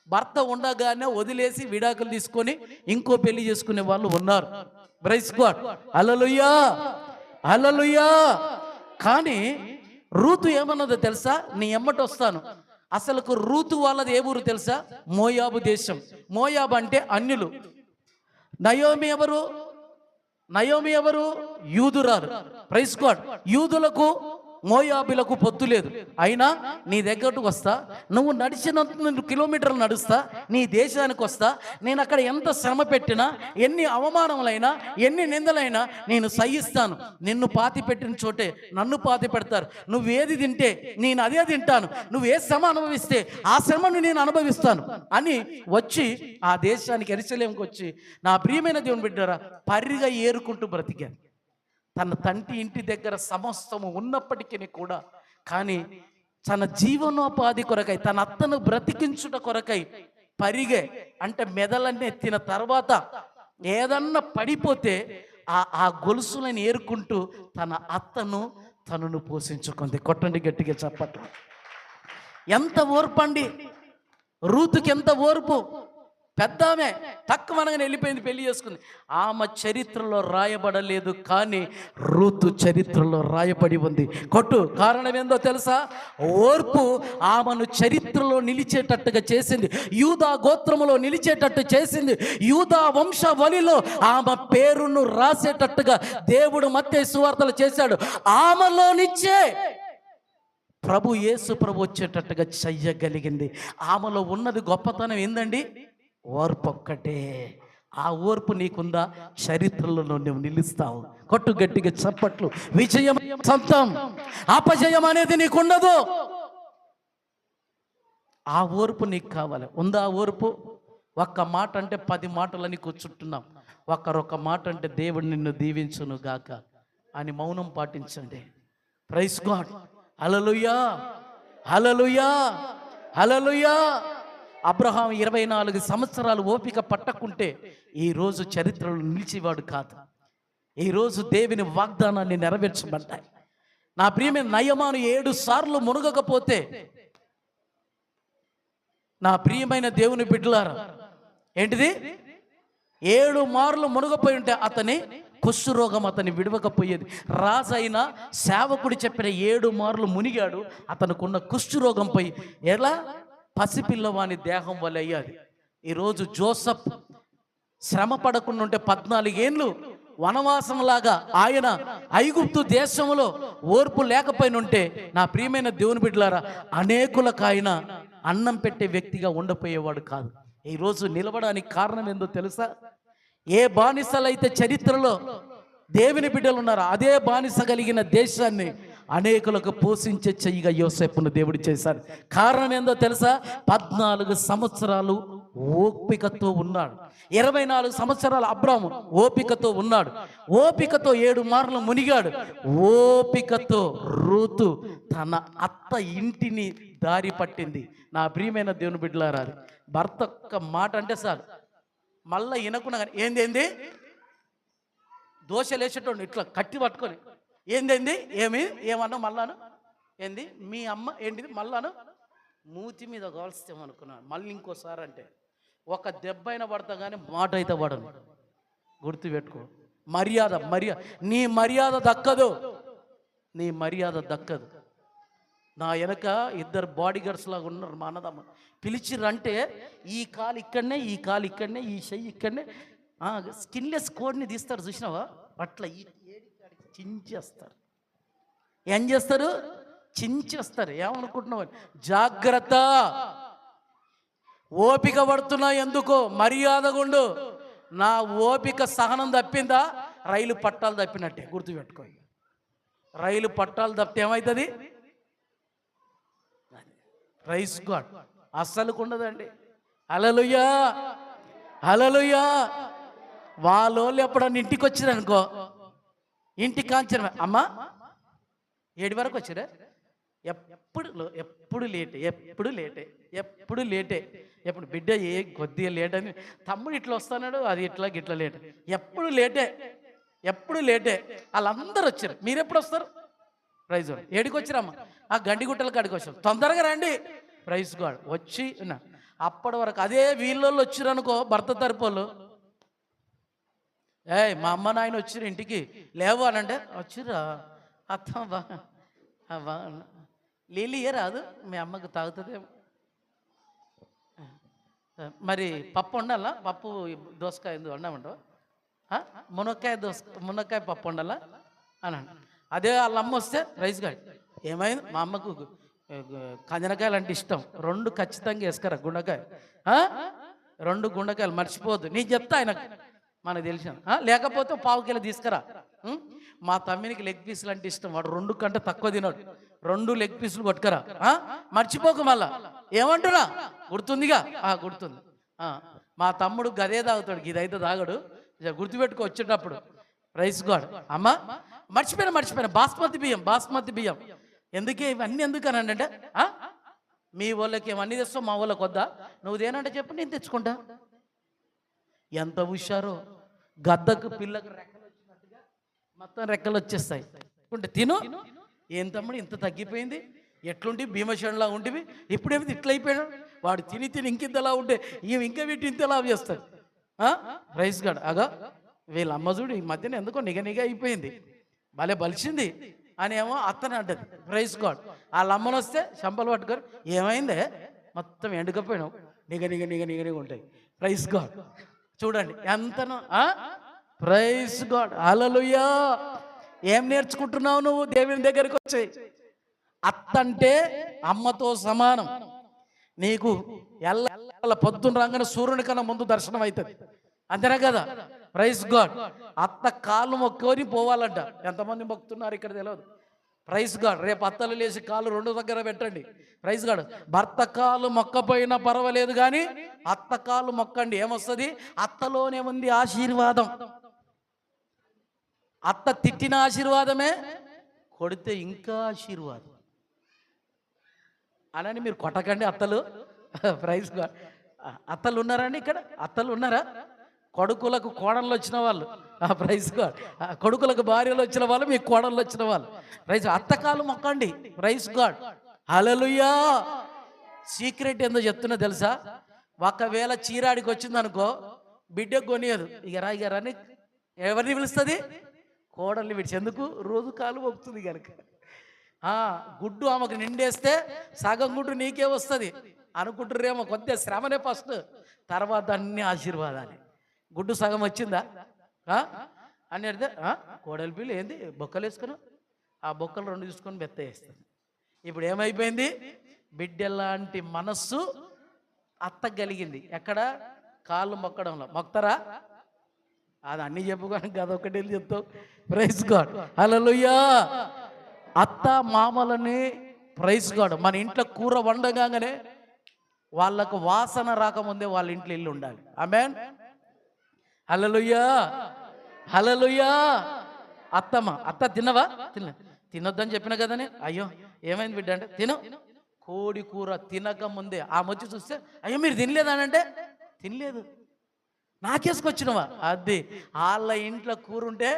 భర్త ఉండగానే వదిలేసి విడాకులు తీసుకొని ఇంకో పెళ్లి చేసుకునే వాళ్ళు ఉన్నారు. Praise God. హల్లెలూయా. హల్లెలూయా. కానీ రూతు ఏమన్నదో తెలుసా? నీ ఎమ్మటి వస్తాను. అసలుకు రూతు వాళ్ళది ఏ ఊరు తెలుసా? మోయాబు దేశం. మోయాబు అంటే అన్యులు. నయోమి ఎవరు? నయోమి ఎవరు? యూదురాలు. Praise God. యూదులకు మోయాబులకు పొత్తు లేదు. అయినా నీ దగ్గరకు వస్తా, నువ్వు నడిచినంత కిలోమీటర్లు నడుస్తా, నీ దేశానికి వస్తా, నేను అక్కడ ఎంత శ్రమ పెట్టినా, ఎన్ని అవమానములైనా, ఎన్ని నిందలైనా నేను సహిస్తాను. నిన్ను పాతి పెట్టిన చోటే నన్ను పాతి పెడతారు. నువ్వేది తింటే నేను అదే తింటాను, నువ్వు ఏ శ్రమ అనుభవిస్తే ఆ శ్రమను నేను అనుభవిస్తాను అని వచ్చి ఆ దేశానికి యెరూషలేముకి వచ్చి, నా ప్రియమైన దేవుని బిడ్డరా, పరిగా ఏరుకుంటూ బ్రతికాను. తన తండ్రి ఇంటి దగ్గర సమస్తము ఉన్నప్పటికీ కూడా, కానీ తన జీవనోపాధి కొరకై, తన అత్తను బ్రతికించుట కొరకై పరిగే అంటే మెదలన్నీ ఎత్తిన తర్వాత ఏదన్నా పడిపోతే ఆ గొలుసులను ఏరుకుంటూ తన అత్తను తనను పోషించుకుంది. కొట్టండి గట్టిగా చప్పట్లు. ఎంత ఓర్పు అండి రూతుకి, ఎంత ఓర్పు. పెద్దామె తక్కువ అనగానే వెళ్ళిపోయింది, పెళ్లి చేసుకుంది. ఆమె చరిత్రలో రాయబడలేదు, కానీ రూతు చరిత్రలో రాయబడి ఉంది. కొట్టు. కారణం ఏందో తెలుసా? ఓర్పు ఆమెను చరిత్రలో నిలిచేటట్టుగా చేసింది, యూదా గోత్రములో నిలిచేటట్టు చేసింది, యూదా వంశవలిలో ఆమె పేరును రాసేటట్టుగా దేవుడు మత్తయి సువార్తలు చేశాడు. ఆమెలో నిచ్చే ప్రభు యేసు ప్రభు వచ్చేటట్టుగా చెయ్యగలిగింది. ఆమెలో ఉన్నది గొప్పతనం ఏందండి? ఓర్పు ఒక్కటే. ఆ ఓర్పు నీకుందా? చరిత్రలో నువ్వు నిలుస్తావు. కొట్టు గట్టిగా చప్పట్లు. విజయం సొంతం, అపజయం అనేది నీకుండదు. ఆ ఓర్పు నీకు కావాలి. ఉందా ఓర్పు? ఒక్క మాట అంటే 10 మాటలని కూర్చుంటున్నాం. ఒక్క మాట అంటే దేవుడు నిన్ను దీవించును గాక అని మౌనం పాటించండి. Praise God. Hallelujah. Hallelujah. Hallelujah. Abraham 24 సంవత్సరాలు ఓపిక పట్టకుంటే ఈరోజు చరిత్రలో నిలిచేవాడు కాదు. ఈరోజు దేవుని వాగ్దానాన్ని నెరవేర్చబడ్డాయి. నా ప్రియమైన నయమాను 7 సార్లు మునగకపోతే నా ప్రియమైన దేవుని బిడ్డలారా, ఏంటిది? 7 మార్లు మునగపోయి ఉంటే అతని కుష్ఠరోగం అతని విడవకపోయేది. రాజైన సేవకుడు చెప్పిన 7 మార్లు మునిగాడు. అతనుకున్న కుష్ఠరోగంపై ఎలా పసిపిల్లవాని దేహం వల్ల అయ్యాది. ఈరోజు జోసఫ్ శ్రమ పడకుండా ఉంటే 14 ఏండ్లు వనవాసంలాగా ఆయన ఐగుప్తు దేశంలో ఓర్పు లేకపోయినుంటే, నా ప్రియమైన దేవుని బిడ్డలారా, అనేకులకు ఆయన అన్నం పెట్టే వ్యక్తిగా ఉండపోయేవాడు కాదు. ఈరోజు నిలవడానికి కారణం ఏందో తెలుసా? ఏ బానిసలైతే చరిత్రలో దేవుని బిడ్డలు ఉన్నారో అదే బానిస కలిగిన దేశాన్ని అనేకులకు పోషించే చెయ్యిగా యోసేపును దేవుడు చేశాడు. కారణం ఏందో తెలుసా? 14 సంవత్సరాలు ఓపికతో ఉన్నాడు. 24 సంవత్సరాలు అబ్రాము ఓపికతో ఉన్నాడు. ఓపికతో 7 మార్లు మునిగాడు. ఓపికతో రూతు తన అత్త ఇంటిని దారి పట్టింది. నా ప్రియమైన దేవుని బిడ్డలారా, భర్త ఒక్క మాట అంటే సార్ మళ్ళీ వినకున్నా కానీ ఏంది దోశ లేచేటోడు ఇట్లా కట్టి పట్టుకొని ఏంది ఏమన్నా మళ్ళాను ఏంది మీ అమ్మ ఏంటిది మళ్ళాను మూతి మీద కాల్స్తామనుకున్నాను. మళ్ళీ ఇంకోసారి అంటే ఒక దెబ్బ అయినా పడతా కానీ మాట అయితే పడను. గుర్తుపెట్టుకో, మర్యాద నీ మర్యాద దక్కదు, నీ మర్యాద దక్కదు. నా వెనక 2 బాడీ గార్డ్స్ లాగా ఉన్నారు మా అన్నదమ్మ. పిలిచిరంటే ఈ కాలు ఇక్కడనే, ఈ కాలు ఇక్కడనే, ఈ చెయ్యి ఇక్కడనే. స్కిన్లెస్ కోడ్ని తీస్తారు చూసినావా? అట్లా ఈ చించేస్తారు. ఏం చేస్తారు? చించేస్తారు. ఏమనుకుంటున్నావు? జాగ్రత్త, ఓపిక పడుతున్నా ఎందుకో మర్యాదగా ఉండు. నా ఓపిక సహనం తప్పిందా రైలు పట్టాలు తప్పినట్టే. గుర్తుపెట్టుకో, రైలు పట్టాలు తప్పితే ఏమవుతుంది? ప్రైజ్ గాడ్, అస్సలుకు ఉండదండి. హల్లెలూయా, హల్లెలూయా. వాళ్ళోళ్ళు ఎప్పుడన్నా ఇంటికి వచ్చిరనుకో, ఇంటికి కాంచిన అమ్మా 7 వరకు వచ్చిరా, ఎప్పుడు లేటే. ఎప్పుడు బిడ్డ కొద్దిగా లేట్ అని తమ్ముడు ఇట్లా వస్తున్నాడు, అది ఇట్లా లేట్, ఎప్పుడు లేటే. వాళ్ళందరూ వచ్చారు. మీరు ఎప్పుడు వస్తారు? Praise God. 7కి వచ్చిరమ్మా, ఆ గండిగుట్టల కాడికి వచ్చాం, తొందరగా రండి. Praise god. వచ్చి అప్పటి వరకు అదే వీళ్ళల్లో వచ్చిరనుకో, భర్త తరపులు, మా అమ్మ నాయన వచ్చిరు ఇంటికి లేవు అని అంటే, వచ్చిరా అత్త బా లీలియే రాదు, మీ అమ్మకి తాగుతుందేమో. మరి పప్పు వండాలా? పప్పు దోసకాయ ఎందుకు వండమంటావు? మునక్కాయ పప్పు వండాలా అని. అదే వాళ్ళ అమ్మ వస్తే ప్రైజ్ గాడ్ ఏమైంది? మా అమ్మకు కంజనకాయలు అంటే ఇష్టం, 2 ఖచ్చితంగా వేసుకరా గుండకాయ, 2 గుండకాయలు మర్చిపోవద్దు. నేను చెప్తా ఆయనకు, మనకు తెలిసిన. లేకపోతే 1/4 కిలో తీసుకురా. మా తమ్మినికి లెగ్ పీసులు అంటే ఇష్టం, వాడు 2 కంటే తక్కువ తినాడు. 2 లెగ్ పీసులు పట్టుకరా, మర్చిపోకు. మళ్ళా ఏమంటున్నా గుర్తుందిగా? గుర్తుంది. మా తమ్ముడు గదే తాగుతాడు, ఇదైతే తాగడు. గుర్తుపెట్టుకో వచ్చేటప్పుడు. Praise god. అమ్మా మర్చిపోయినా బాస్మతి బియ్యం ఎందుకే ఇవన్నీ ఎందుకని అంటే, మీ వాళ్ళకి ఏమన్నీ తెస్తావు, మా వాళ్ళకి వద్దా? నువ్వు దేనంటే చెప్పు, నేను తెచ్చుకుంటా. ఎంత హుషారో! గద్దకు పిల్లకు రెక్కలు వచ్చినట్టుగా మొత్తం రెక్కలు వచ్చేస్తాయి. తిను. ఏం తమ్ముడు ఇంత తగ్గిపోయింది, ఎట్లుండి భీమశంలా ఉంటివి, ఇప్పుడేమిది ఇట్లా అయిపోయాడు. వాడు తిని ఇంకింతలా ఉంటే ఇవి ఇంకా వీటి ఇంతలా చేస్తాడు. Praise god. వీళ్ళ అమ్మ చూడు ఈ మధ్యన ఎందుకో నిగ అయిపోయింది, భలే బలిసింది అని ఏమో అత్తని అంటది. Praise god. వాళ్ళ అమ్మను వస్తే చంపలు పట్టుకొని, ఏమైందే మొత్తం ఎండుకపోయినావు, నిగ ఉంటాయి. Praise God. చూడండి ఎంతనో. Praise God. హల్లెలూయా. ఏం నేర్చుకుంటున్నావు నువ్వు దేవుని దగ్గరికి వచ్చి? అత్తంటే అమ్మతో సమానం. నీకు ఎల్ల పొద్దున రాగానే సూర్యుని కన్నా ముందు దర్శనం అవుతుంది, అంతేనా కదా? Praise god. అత్త కాళ్ళు మొక్కుకొని పోవాలంట. ఎంతమంది మొక్కుతున్నారు ఇక్కడ తెలియదు. Praise god. రేపు అత్తలు లేచి కాళ్ళు 2 దగ్గర పెట్టండి. Praise god. భర్త కాళ్ళు మొక్కపోయినా పర్వాలేదు కానీ అత్త కాళ్ళు మొక్కండి. ఏమొస్తుంది? అత్తలోనే ఉంది ఆశీర్వాదం. అత్త తిట్టిన ఆశీర్వాదమే, కొడితే ఇంకా ఆశీర్వాదం. అలానే మీరు కొట్టకండి అత్తలు. Praise god. అత్తలు ఉన్నారండి ఇక్కడ? అత్తలు ఉన్నారా? కొడుకులకు కోడళ్ళు వచ్చిన వాళ్ళు, ప్రైజ్ గాడ్. కొడుకులకు భార్యలు వచ్చిన వాళ్ళు, మీకు కోడళ్ళు వచ్చిన వాళ్ళు. ప్రైజ్. అత్తకాలు మొక్కండి. Praise God. హల్లెలూయా. సీక్రెట్ ఏందో చెప్తున్నా తెలుసా? ఒకవేళ చీరాడికి వచ్చింది అనుకో, బిడ్డకు కొనియదు. ఇక రాని ఎవరిని పిలుస్తుంది? కోడల్ని విడిచి. ఎందుకు? రోజు కాలు మొక్కుతుంది కనుక. గుడ్డు ఆమెకు నిండేస్తే సగం గుడ్డు నీకే వస్తుంది అనుకుంటుర్రేమో. కొద్దిగా శ్రమనే ఫస్ట్, తర్వాత అన్ని ఆశీర్వాదాలు. గుడ్డు సగం వచ్చిందా అని అడితే కోడలి పిల్లి ఏంది బొక్కలు వేసుకున్నావు, ఆ బొక్కలు 2 తీసుకొని బెత్త వేస్తుంది. ఇప్పుడు ఏమైపోయింది? బిడ్డలాంటి మనస్సు అత్త కలిగింది. ఎక్కడ? కాళ్ళు మొక్కడంలో. మొక్తారా? అది అన్నీ చెప్పుకోని అదొకటి వెళ్ళి చెప్తావు. ప్రైజ్ గాడ్, హల్లెలూయా. అత్త మామలని ప్రైజ్ గాడ్. మన ఇంట్లో కూర వండగానే వాళ్ళకు వాసన రాకముందే వాళ్ళ ఇంట్లో ఇల్లు ఉండాలి. ఆమేన్, హల్లెలూయా, హల్లెలూయా. అత్త తినవా? తినొద్దని చెప్పిన కదనే. అయ్యో ఏమైంది బిడ్డ అంటే, తిను. కోడి కూర తినక ముందే ఆమె వచ్చి చూస్తే, అయ్యో మీరు తినలేదానంటే, తినలేదు నాకేసుకొచ్చినవా? అది వాళ్ళ ఇంట్లో కూర ఉంటే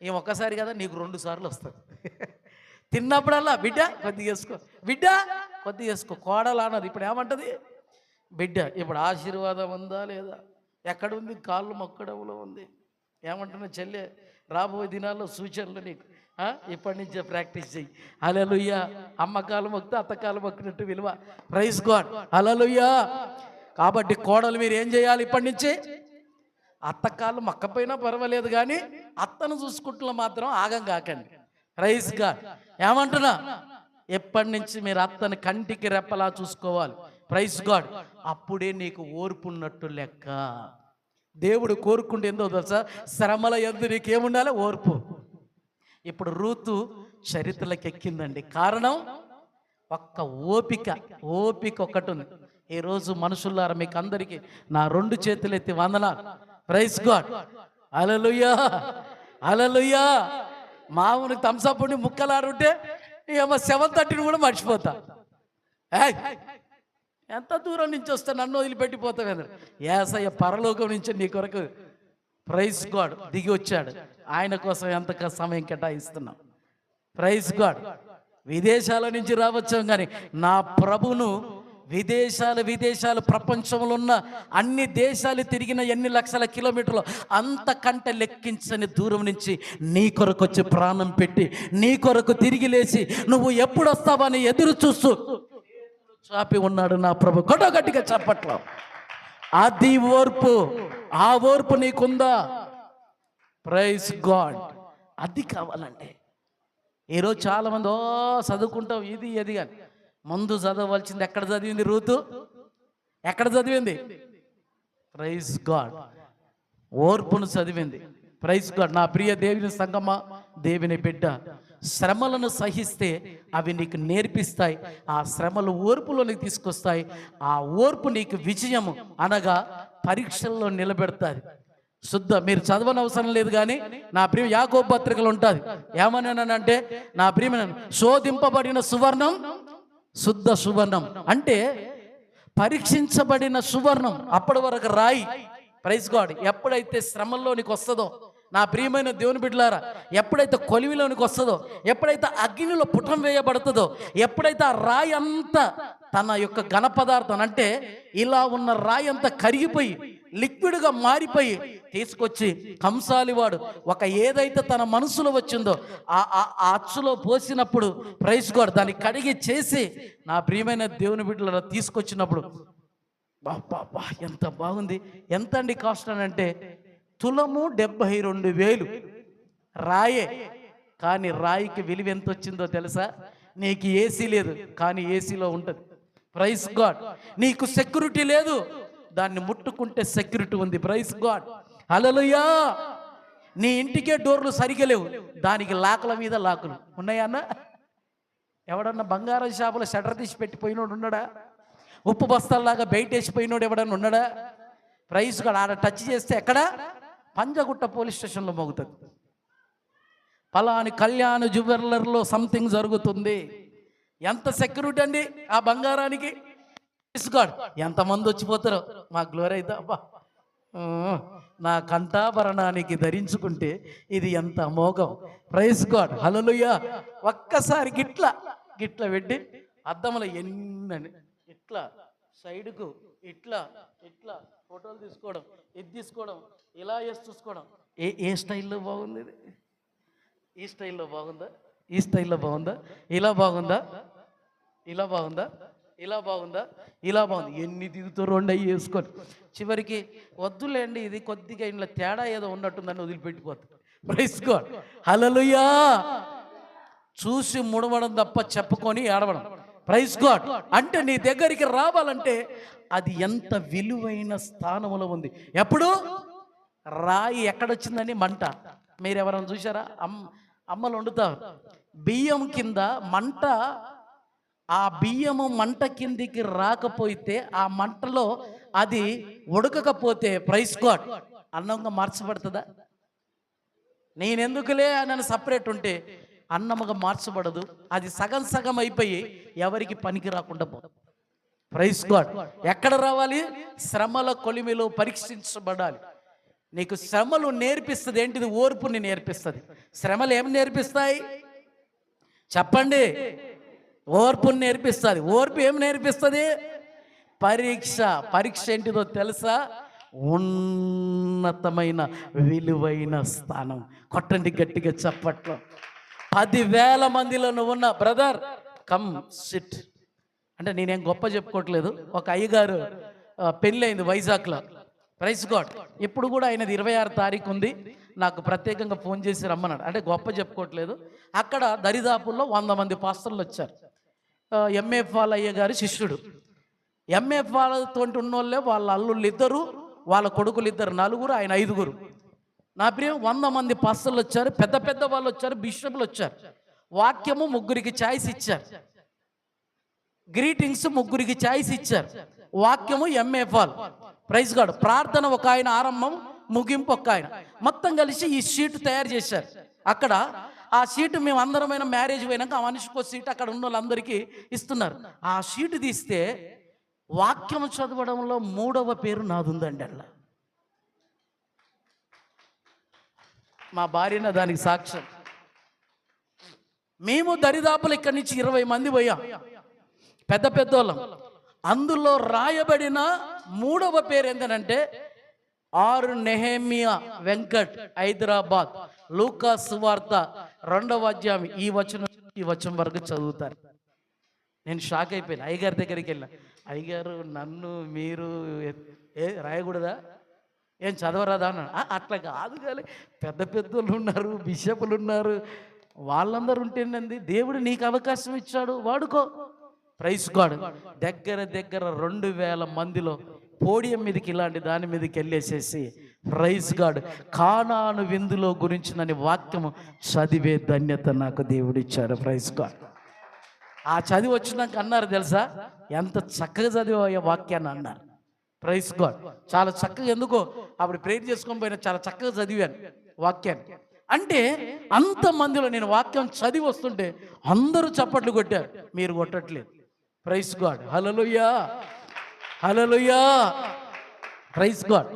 ఏం ఒక్కసారి కదా, నీకు 2 సార్లు వస్తుంది. తిన్నప్పుడల్లా బిడ్డ కొద్దిగా వేసుకో, బిడ్డ కొద్దిగా వేసుకో. కోడలు అన్నది ఇప్పుడు ఏమంటది? బిడ్డ ఇప్పుడు ఆశీర్వాదం ఉందా లేదా? ఎక్కడ ఉంది? కాళ్ళు మొక్కడంలో ఉంది. ఏమంటున్నా చెల్లె, రాబోయే దినాల్లో సూచనలు నీకు ఇప్పటి నుంచే ప్రాక్టీస్ చెయ్యి. హల్లెలూయా. అమ్మ కాలు మొక్కితే అత్త కాలు మొక్కినట్టు విలువ. ప్రైజ్ గాడ్, హల్లెలూయా. కాబట్టి కోడలు మీరు ఏం చేయాలి? ఇప్పటి నుంచి అత్త కాళ్ళు మొక్కపోయినా పర్వాలేదు, కానీ అత్తను చూసుకుంటున్న మాత్రం ఆగం కాకండి. Praise god. ఏమంటున్నా? ఎప్పటి నుంచి మీరు అత్తని కంటికి రెప్పలా చూసుకోవాలి. Praise god. అప్పుడే నీకు ఓర్పు ఉన్నట్టు లెక్క. దేవుడు కోరుకుంటే ఏందో తెలుసా? శ్రమల యందు నీకేముండాలి? ఓర్పు. ఇప్పుడు రూతు చరిత్రలకు ఎక్కిందండి. కారణం ఒక్క ఓపిక. ఓపిక ఒక్కటి ఉంది. ఈరోజు మనుషులారా మీకు అందరికీ నా 2 చేతులు ఎత్తి వందనాలు. ప్రైజ్ గాడ్, హల్లెలూయా, హల్లెలూయా. మామూలు థమ్సప్ని ముక్కలాడుంటే ఏమో 7:30 కూడా మర్చిపోతా. ఎంత దూరం నుంచి వస్తే నన్ను వదిలిపెట్టిపోతా కదా. యేసయ్య పరలోకం నుంచి నీ కొరకు ప్రైజ్ గాడ్ దిగి వచ్చాడు. ఆయన కోసం ఎంత సమయం కేటాయిస్తున్నాం. Praise God. విదేశాల నుంచి రావచ్చాం, కానీ నా ప్రభును విదేశాలు ప్రపంచంలో ఉన్న అన్ని దేశాలు తిరిగిన ఎన్ని లక్షల కిలోమీటర్లు అంతకంటే లెక్కించని దూరం నుంచి నీ కొరకు వచ్చి ప్రాణం పెట్టి నీ కొరకు తిరిగి లేచి నువ్వు ఎప్పుడు వస్తావని ఎదురు చూస్తూ చాపి ఉన్నాడు నా ప్రభు. గట్టిగా చప్పట్లో. అది ఓర్పు. ఆ ఓర్పు నీకుందా? Praise god. అది కావాలంటే ఈరోజు చాలా మంది చదువుకుంటాం ఇది అది కానీ ముందు చదవలసింది ఎక్కడ చదివింది? రూతు ఎక్కడ చదివింది? Praise god. ఓర్పును చదివింది. Praise God. నా ప్రియ దేవుని సంగమా, దేవుని బిడ్డ, శ్రమలను సహిస్తే అవి నీకు నేర్పిస్తాయి. ఆ శ్రమలు ఓర్పులోనికి తీసుకొస్తాయి. ఆ ఓర్పు నీకు విజయము అనగా పరీక్షల్లో నిలబెడతాది. మీరు చదవని అవసరం లేదు, కానీ నా ప్రియ యాకోబు పత్రికలు ఉంటుంది. ఏమన్నానంటే, నా ప్రియమైన శోధింపబడిన సువర్ణం శుద్ధ సువర్ణం అంటే పరీక్షించబడిన సువర్ణం. అప్పటి వరకు రాయి. Praise god. ఎప్పుడైతే శ్రమల్లోనికి వస్తుందో నా ప్రియమైన దేవుని బిడ్డలారా, ఎప్పుడైతే కొలివిలోనికి వస్తుందో, ఎప్పుడైతే అగ్నిలో పుటం వేయబడుతుందో, ఎప్పుడైతే ఆ రాయి అంతా తన యొక్క ఘన పదార్థం అంటే ఇలా ఉన్న రాయి అంతా కరిగిపోయి లిక్విడ్గా మారిపోయి తీసుకొచ్చి కంసాలివాడు ఒక ఏదైతే తన మనసులో వచ్చిందో ఆ అచ్చులో పోసినప్పుడు ప్రైజ్ గాడ్ దాన్ని కడిగి చేసి నా ప్రియమైన దేవుని బిడ్డల తీసుకొచ్చినప్పుడు బాబా ఎంత బాగుంది. ఎంత అండి కాస్ట్ అని అంటే తులము 72,000 రాయే. కానీ రాయికి విలువ ఎంత వచ్చిందో తెలుసా? నీకు ఏసీ లేదు, కానీ ఏసీలో ఉంటుంది. Praise God. నీకు సెక్యూరిటీ లేదు, దాన్ని ముట్టుకుంటే సెక్యూరిటీ ఉంది. ప్రైజ్ గాడ్, హల్లెలూయా. నీ ఇంటికే డోర్లు సరిగా లేవు, దానికి లాకుల మీద లాకులు ఉన్నాయన్న. ఎవడన్నా బంగారం షాపులో షటర్ తీసి పెట్టిపోయినోడు ఉన్నాడా? ఉప్పు బస్తాల్లాగా బయట వేసిపోయినోడు ఎవడన్నా ఉన్నాడా? Praise God. ఆడ టచ్ చేస్తే ఎక్కడ? పంజగుట్ట పోలీస్ స్టేషన్లో మోగుతుంది. పలాని కళ్యాణ జ్యువెలర్లో సంథింగ్ జరుగుతుంది. ఎంత సెక్యూరిటీ అండి ఆ బంగారానికి. Praise god. ఎంతమంది వచ్చిపోతారో. మా గ్లోరీ అయితే అబ్బా నా కంఠాభరణానికి ధరించుకుంటే ఇది ఎంత మోగం. ప్రైజ్ గాడ్, హల్లెలూయా. ఒక్కసారి గిట్ల పెట్టి అద్దంలో ఎన్నని ఇట్లా సైడ్కు ఇట్లా ఇట్లా ఫోటోలు తీసుకోవడం, ఇది తీసుకోవడం, ఇలా వేసి చూసుకోవడం. ఏ స్టైల్లో బాగుంది ఇది? ఈ స్టైల్లో బాగుందా? ఈ స్టైల్లో బాగుందా? ఇలా బాగుందా? ఇలా బాగుందా? ఇలా బాగుందా? ఇలా బాగుంది. ఎన్ని దిగుతారు రెండు అయ్యి వేసుకొని చివరికి వద్దులేండి ఇది కొద్దిగా ఇంట్లో తేడా ఏదో ఉన్నట్టుందని వదిలిపెట్టిపోతుంది. ప్రైజ్ గాడ్, హల్లెలూయా. చూసి ముడవడం తప్ప చెప్పుకొని ఏడవడం. Praise God. అంటే నీ దగ్గరికి రావాలంటే అది ఎంత విలువైన స్థానంలో ఉంది. ఎప్పుడు రాయి ఎక్కడొచ్చిందని మంట. మీరు ఎవరైనా చూసారా? అమ్మలు వండుతారు బియ్యం కింద మంట. ఆ బియ్యము మంట కిందికి రాకపోతే, ఆ మంటలో అది ఉడకకపోతే, ప్రైజ్ గాడ్, అన్నంగా మార్చబడుతుందా? నేనెందుకులే అని సపరేట్ ఉంటే అన్నముగా మార్చబడదు. అది సగం సగం అయిపోయి ఎవరికి పనికి రాకుండా పోతుంది. Praise god. ఎక్కడ రావాలి? శ్రమల కొలిమిలో పరీక్షించబడాలి. నీకు శ్రమలు నేర్పిస్తుంది ఏంటిది? ఓర్పుని నేర్పిస్తుంది. శ్రమలు ఏం నేర్పిస్తాయి చెప్పండి? ఓర్పుని నేర్పిస్తుంది. ఓర్పు ఏం నేర్పిస్తుంది? పరీక్ష. పరీక్ష ఏంటిదో తెలుసా? ఉన్నతమైన విలువైన స్థానం. కొట్టండి గట్టిగా చప్పట్లో. 10,000 మందిలో నువ్వు ఉన్న బ్రదర్ కమ్ సిట్ అంటే నేనేం గొప్ప చెప్పుకోవట్లేదు. ఒక అయ్యగారు పెళ్ళయింది వైజాగ్లో. Praise god. ఇప్పుడు కూడా ఆయనది 26 తారీఖు ఉంది. నాకు ప్రత్యేకంగా ఫోన్ చేసి రమ్మన్నాడు. అంటే గొప్ప చెప్పుకోవట్లేదు. అక్కడ దరిదాపుల్లో 100 మంది పాస్టర్లు వచ్చారు. ఎంఏ ఫాల్ అయ్య గారి శిష్యుడు. ఎంఏ ఫాల్తో ఉన్నోళ్ళే వాళ్ళ అల్లుళ్ళు 2, వాళ్ళ కొడుకులు 2, 4, ఆయన 5. నా ప్రియం 100 మంది పాస్టర్లు వచ్చారు. పెద్ద పెద్ద వాళ్ళు వచ్చారు. బిషప్లు వచ్చారు. వాక్యము 3కి ఛాయిస్ ఇచ్చారు. గ్రీటింగ్స్ 3కి ఛాయిస్ ఇచ్చారు. వాక్యము ఎంఏ ఫాల్. Praise God. ప్రార్థన ఒక ఆయన, ఆరంభం ముగింపు ఒక ఆయన. మొత్తం కలిసి ఈ షీట్ తయారు చేశారు. అక్కడ ఆ షీటు మేము అందరమైన మ్యారేజ్ పోయినాక ఆ మనిషికో సీట్ అక్కడ ఉన్న వాళ్ళందరికీ ఇస్తున్నారు. ఆ షీటు తీస్తే వాక్యం చదవడంలో 3వ పేరు నాదుందండి. అట్లా మా భార్యన దానికి సాక్ష్యం. మేము దరిదాపులు ఇక్కడి నుంచి 20 మంది పోయాం, పెద్ద పెద్దోళ్ళం. అందులో రాయబడిన 3వ పేరు ఏంటంటే ఆర్ నెహెమియా వెంకట్, హైదరాబాద్. లూకా సువార్త 2వ అధ్యాయం ఈ వచనం వరకు చదువుతారు. నేను షాక్ అయిపోయాను. అయ్యగారి దగ్గరికి వెళ్ళా. అయ్యగారు నన్ను మీరు రాయకూడదా, ఏం చదవరాదా అన్నాడు. అట్లా కాదు కానీ పెద్ద పెద్దోళ్ళు ఉన్నారు, బిషపులు ఉన్నారు, వాళ్ళందరూ ఉంటేనండి దేవుడు నీకు అవకాశం ఇచ్చాడు, వాడుకో. Praise god. దగ్గర 2,000 మందిలో పోడియం మీదకి ఇలాంటి దాని మీదకి వెళ్ళేసేసి ప్రైజ్ గాడ్ కానాను విందులో గురించినని వాక్యము చదివే ధన్యత నాకు దేవుడిచ్చాడు. Praise God. ఆ చదివి వచ్చినాక అన్నారు తెలుసా, ఎంత చక్కగా చదివే వాక్యాన్ని అన్నారు. Praise God. చాలా చక్కగా, ఎందుకో అప్పుడు ప్రేర్ చేసుకొని పోయినా చాలా చక్కగా చదివాను వాక్యాన్ని. అంటే అంతమందిలో నేను వాక్యం చదివి వస్తుంటే అందరూ చప్పట్లు కొట్టారు, మీరు కొట్టట్లేదు. Praise God. Hallelujah, hallelujah, praise God.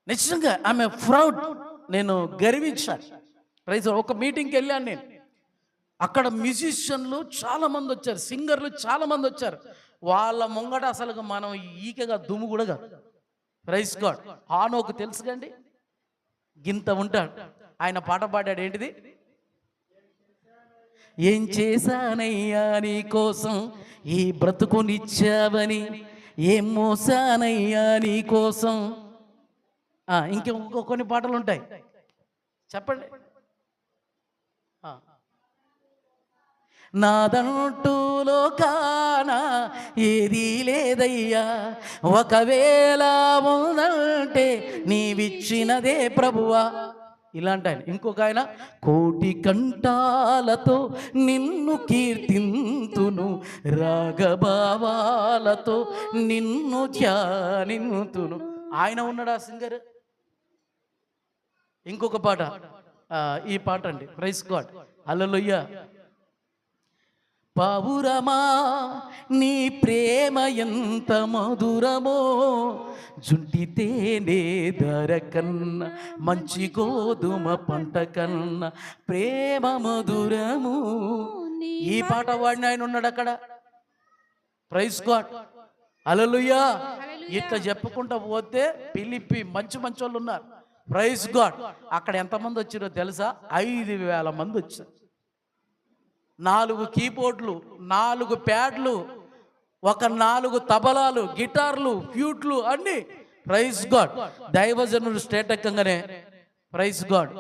నిజంగా ఆమె ప్రౌడ్. నేను గర్వించాను. ప్రైజ్. ఒక మీటింగ్కి వెళ్ళాను నేను. అక్కడ మ్యూజిషియన్లు చాలా మంది వచ్చారు, సింగర్లు చాలా మంది వచ్చారు. వాళ్ళ ముంగట అసలు మనం ఈకగా దుమ్ము కూడా కాదు. Praise God. హానోకు తెలుసు కండి, గింత ఉంటాడు. ఆయన పాట పాడాడు. ఏంటిది? ఏం చేశానయ్యా నీ కోసం ఈ బ్రతుకునిచ్చావని, ఏం మోసానయ్యా నీ కోసం. ఇంకో కొన్ని పాటలు ఉంటాయి, చెప్పండి. నాదంటూ లోకాన ఏదీ లేదయ్యా, ఒకవేళ ఉందంటే నీవిచ్చినదే ప్రభువా. ఇలాంటి ఆయన. ఇంకొక ఆయన, కోటి కంఠాలతో నిన్ను కీర్తింతును, రాగభావాలతో నిన్ను ధ్యానింతును. ఆయన ఉన్నాడా సింగర్? ఇంకొక పాట, ఈ పాట అండి. Praise God. హల్లెలూయా. పావురమా నీ ప్రేమ ఎంత మధురమో, జుంటితేనే ధర కన్నా, మంచి గోధుమ పంట కన్నా ప్రేమ మధురము. ఈ పాట వాడిని ఆయన ఉన్నాడు అక్కడ. Praise God. హల్లెలూయా. ఇట్లా చెప్పుకుంటూ పోతే పిలిపి మంచి వాళ్ళు ఉన్నారు. Praise God. అక్కడ ఎంతమంది వచ్చారో తెలుసా? 5,000 మంది వచ్చారు. 4 కీబోర్డ్లు, 4 ప్యాడ్లు, ఒక 4 తబలాలు, గిటార్లు, ఫ్యూట్లు అన్ని. Praise God. దైవజనుడు స్టేట్ ఎక్కగానే ప్రైజ్ గాడ్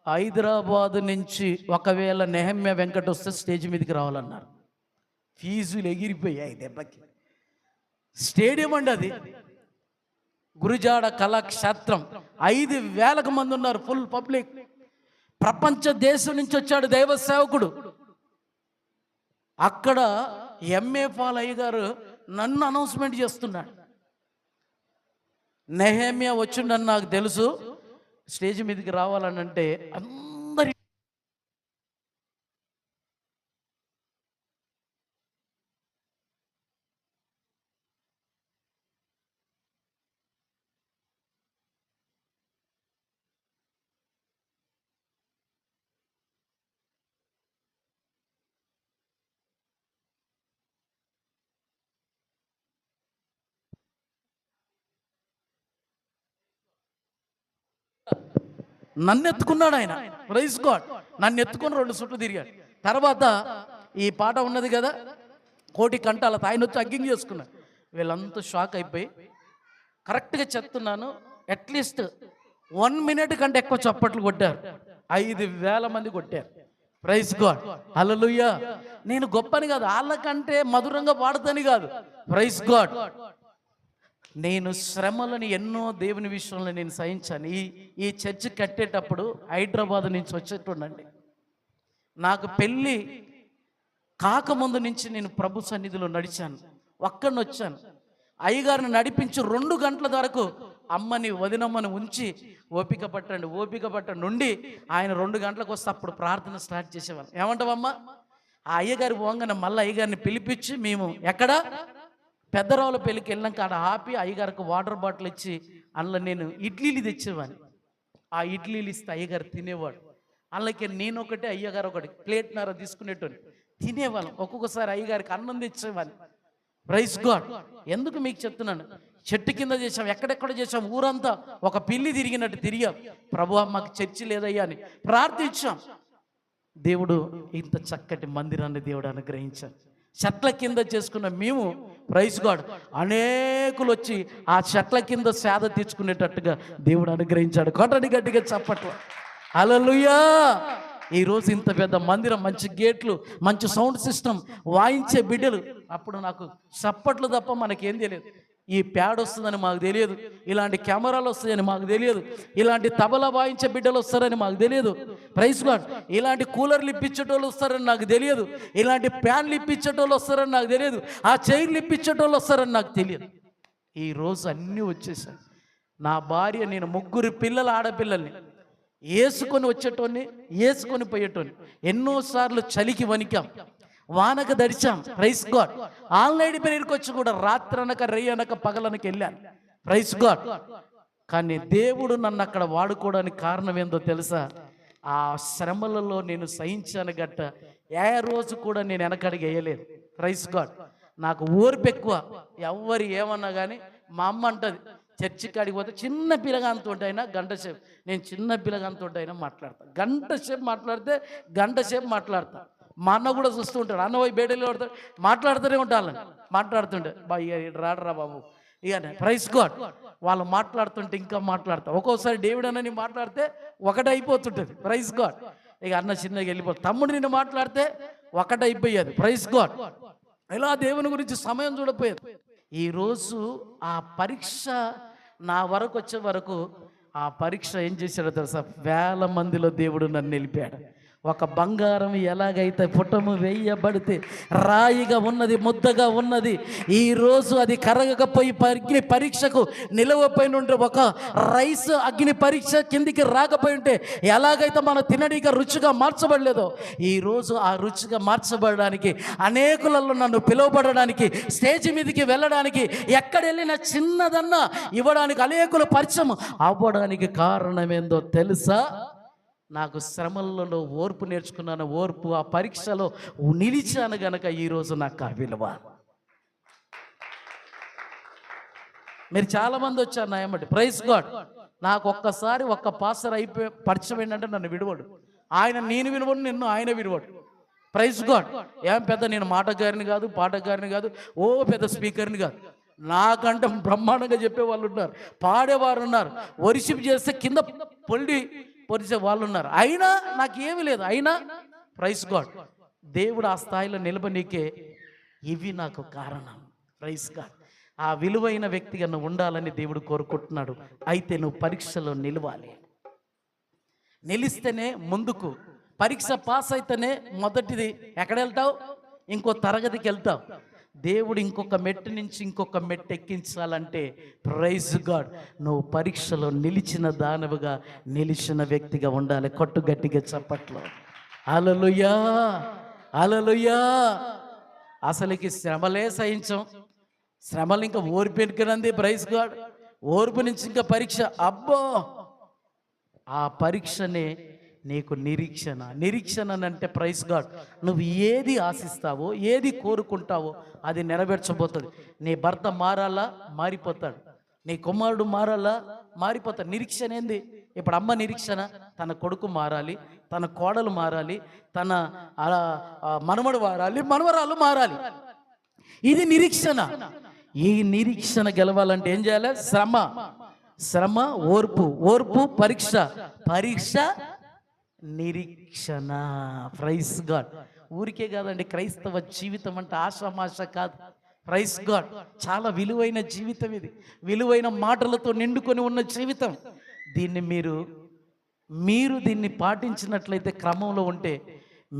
హైదరాబాద్ నుంచి ఒకవేళ నెహమ్యా వెంకట వస్తే స్టేజ్ మీదకి రావాలన్నారు. ఫీజులు ఎగిరిపోయాయి దెబ్బకి. స్టేడియం అండి అది, గురుజాడ కళాక్షేత్రం. 5,000 మంది ఉన్నారు, ఫుల్ పబ్లిక్. ప్రపంచ దేశం నుంచి వచ్చాడు దైవ సేవకుడు. అక్కడ ఎంఏ పాల్ అయ్య గారు నన్ను అనౌన్స్మెంట్ చేస్తున్నాడు. నెహమ్యా వచ్చిండని నాకు తెలుసు, స్టేజ్ మీదకి రావాలని అంటే అందరి నన్ను ఎత్తుకున్నాడు ఆయన. Praise God. నన్ను ఎత్తుకుని 2 చుట్లు తిరిగాడు. తర్వాత ఈ పాట ఉన్నది కదా, కోటి కంటాల ఆయన వచ్చి అగ్గింగ్ చేసుకున్నాడు. వీళ్ళంతా షాక్ అయిపోయి, కరెక్ట్గా చెప్తున్నాను, అట్లీస్ట్ 1 మినిట్ కంటే ఎక్కువ చప్పట్లు కొట్టారు. 5,000 మంది కొట్టారు. Praise God. హల్లెలూయా. నేను గొప్పని కాదు, వాళ్ళకంటే మధురంగా పాడుతాని కాదు. Praise God. నేను శ్రమలను ఎన్నో దేవుని విషయంలో నేను సహించాను. ఈ చర్చి కట్టేటప్పుడు హైదరాబాద్ నుంచి వచ్చేటుండండి. నాకు పెళ్ళి కాకముందు నుంచి నేను ప్రభు సన్నిధిలో నడిచాను. ఒక్కడిని వచ్చాను. అయ్యగారిని నడిపించి 2 గంటల వరకు అమ్మని వదినమ్మని ఉంచి ఓపిక పట్టండి నుండి ఆయన 2 గంటలకు వస్తే అప్పుడు ప్రార్థన స్టార్ట్ చేసేవాళ్ళు. ఏమంటావమ్మా? ఆ అయ్యగారి పోగానే మళ్ళీ అయ్యగారిని పిలిపించి మేము ఎక్కడ పెద్దరావుల పెళ్ళికి వెళ్ళాక ఆడ ఆపి అయ్యగారికి వాటర్ బాటిల్ ఇచ్చి అందులో నేను ఇడ్లీలు తెచ్చేవాడిని. ఆ ఇడ్లీలు ఇస్తే అయ్యగారు తినేవాడు. అందులోకి నేను ఒకటి, అయ్యగారు ఒకటి ప్లేట్నర తీసుకునేటోని తినేవాళ్ళం. ఒక్కొక్కసారి అయ్యగారికి అన్నం తెచ్చేవాడిని. Praise God. ఎందుకు మీకు చెప్తున్నాను, చెట్టు కింద చేసాం, ఎక్కడెక్కడ చేసాం, ఊరంతా ఒక పిల్లి తిరిగినట్టు తిరిగాం. ప్రభువా మాకు చర్చి లేదయ్యా అని ప్రార్థించాం. దేవుడు ఇంత చక్కటి మందిరాన్ని దేవుడు అనుగ్రహించాడు. చెట్ల కింద చేసుకున్న మేము ప్రైజ్ గాడ్ అనేకులు వచ్చి ఆ చెట్ల కింద సేద తీర్చుకునేటట్టుగా దేవుడు అనుగ్రహించాడు. కొట్టని గట్టిగా చప్పట్లు. హల్లెలూయా. ఈరోజు ఇంత పెద్ద మందిరం, మంచి గేట్లు, మంచి సౌండ్ సిస్టమ్, వాయించే బిడ్డలు. అప్పుడు నాకు చప్పట్లు తప్ప మనకేం తెలియదు. ఈ ప్యాడ్ వస్తుందని మాకు తెలియదు, ఇలాంటి కెమెరాలు వస్తాయని మాకు తెలియదు, ఇలాంటి తబలా వాయించే బిడ్డలు వస్తారని మాకు తెలియదు. Praise God. ఇలాంటి కూలర్లు ఇప్పించేటోళ్ళు వస్తారని నాకు తెలియదు, ఇలాంటి ఫ్యాన్లు ఇప్పించేటోళ్ళు వస్తారని నాకు తెలియదు, ఆ చైర్లు ఇప్పించేటోళ్ళు వస్తారని నాకు తెలియదు. ఈరోజు అన్నీ వచ్చేసాయి. నా భార్య, నేను 3 పిల్లల ఆడపిల్లల్ని వేసుకొని వచ్చేటోని, వేసుకొని పోయేటోని. ఎన్నోసార్లు చలికి వణికాం, వానక దడిచాం. Praise God. ఆన్లైన్ పేరుకి వచ్చి కూడా రాత్రనక రేయనక పగలనక వెళ్ళాను. Praise God. కానీ దేవుడు నన్ను అక్కడ వాడుకోవడానికి కారణం ఏందో తెలుసా? ఆ శ్రమలలో నేను సహించాను గట్ట ఏ రోజు కూడా నేను వెనకడికి వేయలేదు. Praise God. నాకు ఓర్పు ఎక్కువ. ఎవరు ఏమన్నా కానీ మా అమ్మ అంటది, చర్చి కాడికి పోతే చిన్న పిల్లగాంతో అయినా గంట సేపు, నేను చిన్న పిల్లగాంతో అయినా మాట్లాడతా. గంట సేపు మాట్లాడితే గంట సేపు మాట్లాడతా. మా అన్న కూడా చూస్తూ ఉంటాడు, అన్న పోయి బేడీలో పడతాడు, మాట్లాడుతూనే ఉంటాను. మాట్లాడుతుంటే రాడరా బాబు ఇక. Praise God. వాళ్ళు మాట్లాడుతుంటే ఇంకా మాట్లాడతా. ఒక్కోసారి డేవిడ్ అన్న మాట్లాడితే ఒకటి అయిపోతుంటుంది. Praise God. ఇక అన్న చిన్నగా వెళ్ళిపోతుంది. తమ్ముడు నిన్ను మాట్లాడితే ఒకటి అయిపోయేది. Praise God. ఇలా దేవుని గురించి సమయం చూడపోయేది. ఈరోజు ఆ పరీక్ష నా వరకు వచ్చే వరకు ఆ పరీక్ష ఏం చేశాడో తెలుసా? 1000 మందిలో దేవుడు నన్ను నిలిపాడు. ఒక బంగారం ఎలాగైతే పుటము వేయబడితే రాయిగా ఉన్నది, ముద్దగా ఉన్నది, ఈరోజు అది కరగకపోయి అగ్ని పరీక్షకు నిలవపోయి ఉంటే, ఒక రైస్ అగ్ని పరీక్ష కిందికి రాకపోయి ఉంటే ఎలాగైతే మన తినడిగా రుచిగా మార్చబడలేదో, ఈరోజు ఆ రుచిగా మార్చబడడానికి, అనేకులలో నన్ను పిలువబడడానికి, స్టేజ్ మీదకి వెళ్ళడానికి, ఎక్కడ వెళ్ళినా చిన్నదన్నా ఇవ్వడానికి, అనేకుల పరిచయం అవ్వడానికి కారణమేందో తెలుసా? నాకు శ్రమలలో ఓర్పు నేర్చుకున్నాను. ఓర్పు ఆ పరీక్షలో నిలిచాను గనక ఈరోజు నాకు ఆ విలువ. మీరు చాలామంది వచ్చారు నా ఏమంటే ప్రైజ్ గాడ్. నాకు ఒక్కసారి ఒక్క పాస్టర్ అయిపోయి పరిచయం ఏంటంటే నన్ను విడవడు. ఆయన నేను వినవడు, నిన్ను ఆయన వినవడు. Praise God. ఏం పెద్ద నేను మాటగారిని కాదు, పాటగారిని కాదు, ఓ పెద్ద స్పీకర్ని కాదు. నాకంటే బ్రహ్మాండంగా చెప్పేవాళ్ళు ఉన్నారు, పాడేవారు ఉన్నారు, వర్షిప్ చేస్తే కింద పొడిచే వాళ్ళు ఉన్నారు. అయినా నాకేమీ లేదు. అయినా ప్రైజ్ గాడ్, దేవుడు ఆ స్థాయిలో నిలబనీకే ఇవి నాకు కారణం. Praise God. ఆ విలువైన వ్యక్తిగా నువ్వు ఉండాలని దేవుడు కోరుకుంటున్నాడు. అయితే నువ్వు పరీక్షలో నిలవాలి. నిలిస్తేనే ముందుకు. పరీక్ష పాస్ అయితేనే మొదటిది ఎక్కడ వెళ్తావు? ఇంకో తరగతికి వెళ్తావు. దేవుడు ఇంకొక మెట్టు నుంచి ఇంకొక మెట్టు ఎక్కించాలంటే ప్రైజ్ గాడ్, నువ్వు పరీక్షలో నిలిచిన దానవుగా, నిలిచిన వ్యక్తిగా ఉండాలి. కొట్టు గట్టిగా చప్పట్లో హల్లెలూయా, హల్లెలూయా. అసలుకి శ్రమలే సహించం, శ్రమలు ఇంకా ఓర్పెనుకునంది. Praise God. ఓర్పు నుంచి ఇంకా పరీక్ష. అబ్బో, ఆ పరీక్షనే నీకు నిరీక్షణ. నిరీక్షణ అంటే ప్రైజ్ గాడ్, నువ్వు ఏది ఆశిస్తావో, ఏది కోరుకుంటావో అది నెరవేర్చబోతుంది. నీ భర్త మారాలా, మారిపోతాడు. నీ కుమారుడు మారాలా, మారిపోతాడు. నిరీక్షణ ఏంది? ఇప్పుడు అమ్మ నిరీక్షణ తన కొడుకు మారాలి, తన కోడలు మారాలి, తన మనవడు మారాలి, మనవరాలు మారాలి. ఇది నిరీక్షణ. ఈ నిరీక్షణ గెలవాలంటే ఏం చేయాలి? శ్రమ, శ్రమ, ఓర్పు, ఓర్పు, పరీక్ష, పరీక్ష, నిరీక్షణ. Praise God. ఊరికే కాదండి, క్రైస్తవ జీవితం అంటే ఆశామాష కాదు. Praise God. చాలా విలువైన జీవితం ఇది. విలువైన మాటలతో నిండుకొని ఉన్న జీవితం. దీన్ని మీరు దీన్ని పాటించినట్లయితే, క్రమంలో ఉంటే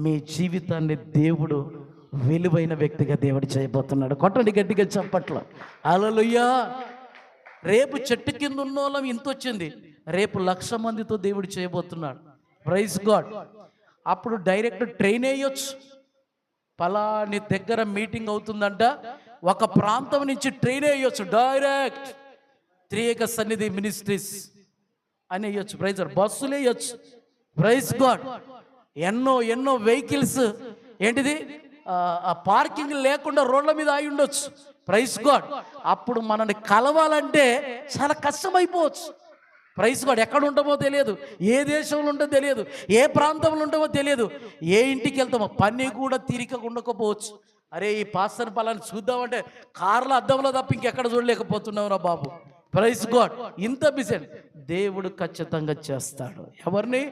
మీ జీవితాన్ని దేవుడు విలువైన వ్యక్తిగా దేవుడు చేయబోతున్నాడు. కొట్టండి గట్టిగా చప్పట్లో హల్లెలూయా. రేపు చెట్టు కింద ఉన్న వాళ్ళం ఇంత వచ్చింది, రేపు 1,00,000 మందితో దేవుడు చేయబోతున్నాడు. Praise God. అప్పుడు డైరెక్ట్ ట్రైన్ వేయొచ్చు. పలాని దగ్గర మీటింగ్ అవుతుందంట, ఒక ప్రాంతం నుంచి ట్రైన్ వేయొచ్చు. డైరెక్ట్ త్రియేక సన్నిధి మినిస్ట్రీస్ అని వేయొచ్చు. Praise God. బస్సులు వేయొచ్చు. Praise God. ఎన్నో వెహికల్స్ ఏంటిది పార్కింగ్ లేకుండా రోడ్ల మీద ఆగి ఉండొచ్చు. Praise God. అప్పుడు మనల్ని కలవాలంటే చాలా కష్టమైపోవచ్చు. Praise god. ఎక్కడ ఉంటామో తెలియదు, ఏ దేశంలో ఉంటుందో తెలియదు, ఏ ప్రాంతంలో ఉంటామో తెలియదు, ఏ ఇంటికి వెళ్తామో పని కూడా తీరిక ఉండకపోవచ్చు. అరే, ఈ పాస్టర్ పలాన్ని చూద్దామంటే కార్లో అద్దంలో తప్ప ఇంకెక్కడ చూడలేకపోతున్నావురా బాబు. Praise god. ఇంత బిజీ. దేవుడు ఖచ్చితంగా చేస్తాడు. ఎవరిని?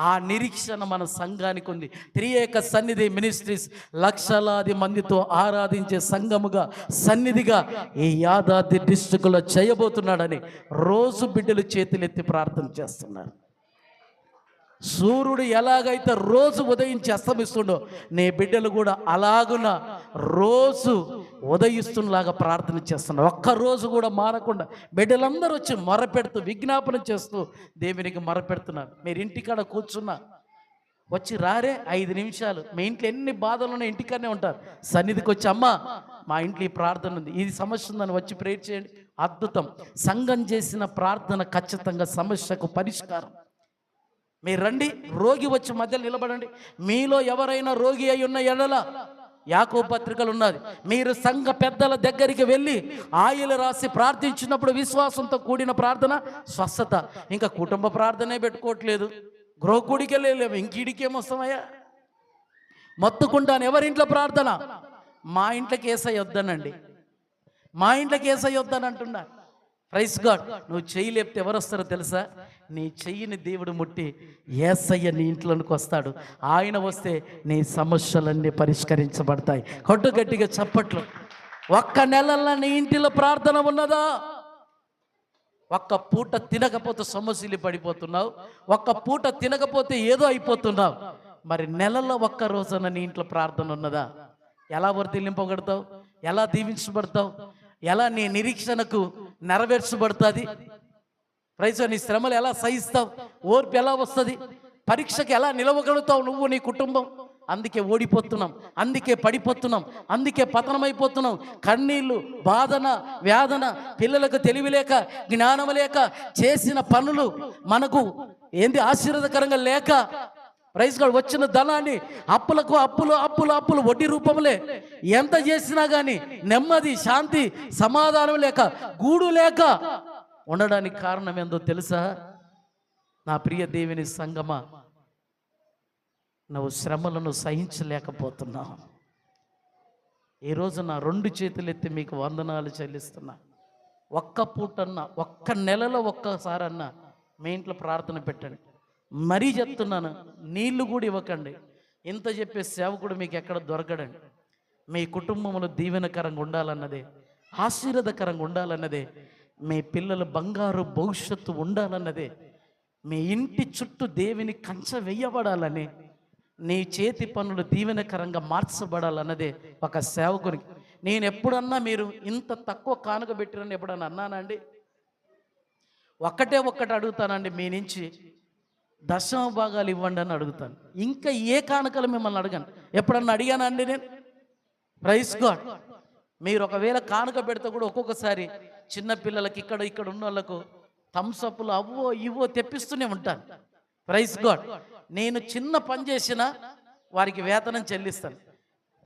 ఆ నిరీక్షణ మన సంఘానికి ఉంది. త్రియేక సన్నిధి మినిస్ట్రీస్ లక్షలాది మందితో ఆరాధించే సంఘముగా, సన్నిధిగా ఈ యాదాద్రి డిస్ట్రిక్ట్లో చేయబోతున్నాడని రోజు బిడ్డలు చేతులెత్తి ప్రార్థన చేస్తున్నారు. సూర్యుడు ఎలాగైతే రోజు ఉదయించి అస్తమిస్తుండో, నీ బిడ్డలు కూడా అలాగున రోజు ఉదయిస్తున్నలాగా ప్రార్థన చేస్తున్నారు. ఒక్కరోజు కూడా మారకుండా బిడ్డలందరూ వచ్చి మొరపెడుతూ, విజ్ఞాపన చేస్తూ దేవునికి మొరపెడుతున్నారు. మీరు ఇంటికాడ కూర్చున్నా వచ్చి రారే 5 నిమిషాలు, మీ ఇంట్లో ఎన్ని బాధలున్నా ఇంటికాడనే ఉంటారు. సన్నిధికి వచ్చి, అమ్మ మా ఇంట్లో ఈ ప్రార్థన ఉంది, ఇది సమస్య ఉందని వచ్చి ప్రేయర్ చేయండి. అద్భుతం. సంఘం చేసిన ప్రార్థన ఖచ్చితంగా సమస్యకు పరిష్కారం. మీరు రండి, రోగి వచ్చి మధ్యలో నిలబడండి. మీలో ఎవరైనా రోగి అయి ఉన్న ఎడల యాకోబు పత్రికలు ఉన్నది, మీరు సంఘ పెద్దల దగ్గరికి వెళ్ళి ఆయిలు రాసి ప్రార్థించినప్పుడు విశ్వాసంతో కూడిన ప్రార్థన స్వస్థత. ఇంకా కుటుంబ ప్రార్థనే పెట్టుకోవట్లేదు, గృహకుడికి వెళ్ళలేము, ఇంకిడికేమొస్తామయ్యా. మొత్తుకుంటాను. ఎవరింట్లో ప్రార్థన? మా ఇంట్లోకి యేసయ్య వద్దనండి, మా ఇంట్లోకి యేసయ్య వద్దని అంటున్నా. Praise God. నువ్వు చెయ్యి లేపితే ఎవరు వస్తారో తెలుసా? నీ చెయ్యిని దేవుడు ముట్టి యేసయ్య నీ ఇంట్లోనికి వస్తాడు. ఆయన వస్తే నీ సమస్యలన్నీ పరిష్కరించబడతాయి. కొట్టు గట్టిగా చప్పట్లు. ఒక్క నెలల్లో నీ ఇంటిలో ప్రార్థన ఉన్నదా? ఒక్క పూట తినకపోతే సమస్యలు పడిపోతున్నావు, ఒక్క పూట తినకపోతే ఏదో అయిపోతున్నావు. మరి నెలలో ఒక్క రోజున నీ ఇంట్లో ప్రార్థన ఉన్నదా? ఎలా వర్ధిల్లింపబడతావు? ఎలా దీవించబడతావు? ఎలా నీ నిరీక్షణకు నెరవేర్చబడుతుంది? ప్రైజ్. నీ శ్రమలు ఎలా సహిస్తావు? ఓర్పు ఎలా వస్తుంది? పరీక్షకి ఎలా నిలవగలుగుతావు నువ్వు, నీ కుటుంబం? అందుకే ఓడిపోతున్నాం, అందుకే పడిపోతున్నాం, అందుకే పతనమైపోతున్నాం. కన్నీళ్ళు, బాధన, వేదన, పిల్లలకు తెలివి లేక, జ్ఞానం లేక, చేసిన పనులు మనకు ఏంది ఆశీర్వాదకరంగా లేక ప్రైజ్ గాడ్. వచ్చిన ధనాన్ని అప్పులకు అప్పులు అప్పులు అప్పులు వడ్డీ రూపంలే ఎంత చేసినా కానీ నెమ్మది, శాంతి, సమాధానం లేక, గూడు లేక ఉండడానికి కారణం ఏందో తెలుసా? నా ప్రియ దేవుని సంగమా, నువ్వు శ్రమలను సహించలేకపోతున్నావు. ఈరోజు నా 2 చేతులెత్తి మీకు వందనాలు చెల్లిస్తున్నా. ఒక్క పూటన్నా, ఒక్క నెలలో ఒక్కసారన్నా మీ ఇంట్లో ప్రార్థన పెట్టండి. మరీ చెప్తున్నాను, నీళ్లు కూడా ఇవ్వకండి. ఇంత చెప్పే సేవకుడు మీకు ఎక్కడ దొరకడండి. మీ కుటుంబంలో దీవెనకరంగా ఉండాలన్నదే, ఆశీర్వాదకరంగా ఉండాలన్నదే, మీ పిల్లల బంగారు భవిష్యత్తు ఉండాలన్నదే, మీ ఇంటి చుట్టూ దేవుని కంచె వేయబడాలని, నీ చేతి పనులు దీవెనకరంగా మార్చబడాలన్నదే ఒక సేవకునికి. నేను ఎప్పుడన్నా మీరు ఇంత తక్కువ కానుక పెట్టిరని ఎప్పుడన్నా అన్నానండి? ఒక్కటే అడుగుతానండి, మీ నుంచి 10వ భాగాలు ఇవ్వండి అని అడుగుతాను. ఇంకా ఏ కానుకలు మిమ్మల్ని అడగాను? ఎప్పుడన్నా అడిగానా అండి నేను? Praise God. మీరు ఒకవేళ కానుక పెడితే కూడా ఒక్కొక్కసారి చిన్నపిల్లలకి ఇక్కడ ఉన్న వాళ్ళకు థమ్సప్లు అవ్వో ఇవ్వో తెప్పిస్తూనే ఉంటాను. Praise God. నేను చిన్న పని చేసినా వారికి వేతనం చెల్లిస్తాను.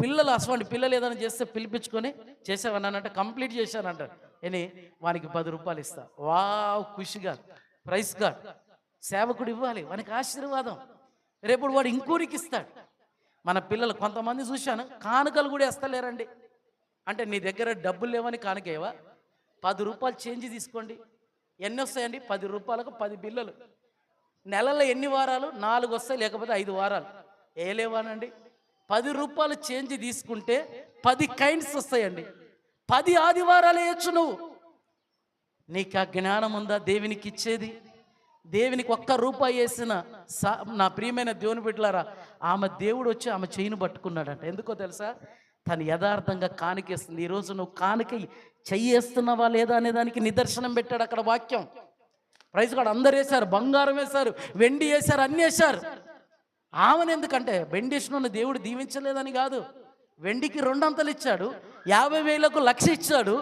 పిల్లలు అసలు పిల్లలు ఏదైనా చేస్తే పిలిపించుకొని చేసావన్నానంటే కంప్లీట్ చేశానంటారు అని వానికి 10 రూపాయలు ఇస్తా. వావ్, ఖుషిగా. Praise god. సేవకుడు ఇవ్వాలి, వానికి ఆశీర్వాదం. రేపు వాడు ఇంకోరికి ఇస్తాడు. మన పిల్లలు కొంతమంది చూశాను, కానుకలు కూడా వేస్తలేరండి. అంటే నీ దగ్గర డబ్బులు లేవని కానుకేవా? 10 రూపాయలు చేంజ్ తీసుకోండి. ఎన్ని వస్తాయండి? 10 రూపాయలకు 10 బిల్లలు. నెలలో ఎన్ని వారాలు? 4 వస్తాయి, లేకపోతే 5 వారాలు. ఏ లేవానండి? 10 రూపాయలు చేంజ్ తీసుకుంటే 10 కైండ్స్ వస్తాయండి. 10 ఆదివారాలు వేయచ్చు నువ్వు. నీకు ఆ జ్ఞానం ఉందా దేవునికి ఇచ్చేది? దేవునికి 1 రూపాయి వేసిన నా ప్రియమైన దేవుని బిడ్డలారా, ఆమె దేవుడు వచ్చి ఆమె చెయ్యిని పట్టుకున్నాడంట. ఎందుకో తెలుసా? తను యథార్థంగా కానుకేస్తుంది. ఈరోజు నువ్వు కానుక చెయ్యేస్తున్నావా లేదా అనే దానికి నిదర్శనం పెట్టాడు అక్కడ వాక్యం. Praise God. అందరు వేశారు, బంగారం వేశారు, వెండి వేశారు, అన్నీ వేశారు. ఆమెను ఎందుకంటే వెండి వేసిన దేవుడు దీవించలేదని కాదు. వెండికి 2 అంతలు ఇచ్చాడు, 50,000కు 1,00,000 ఇచ్చాడు.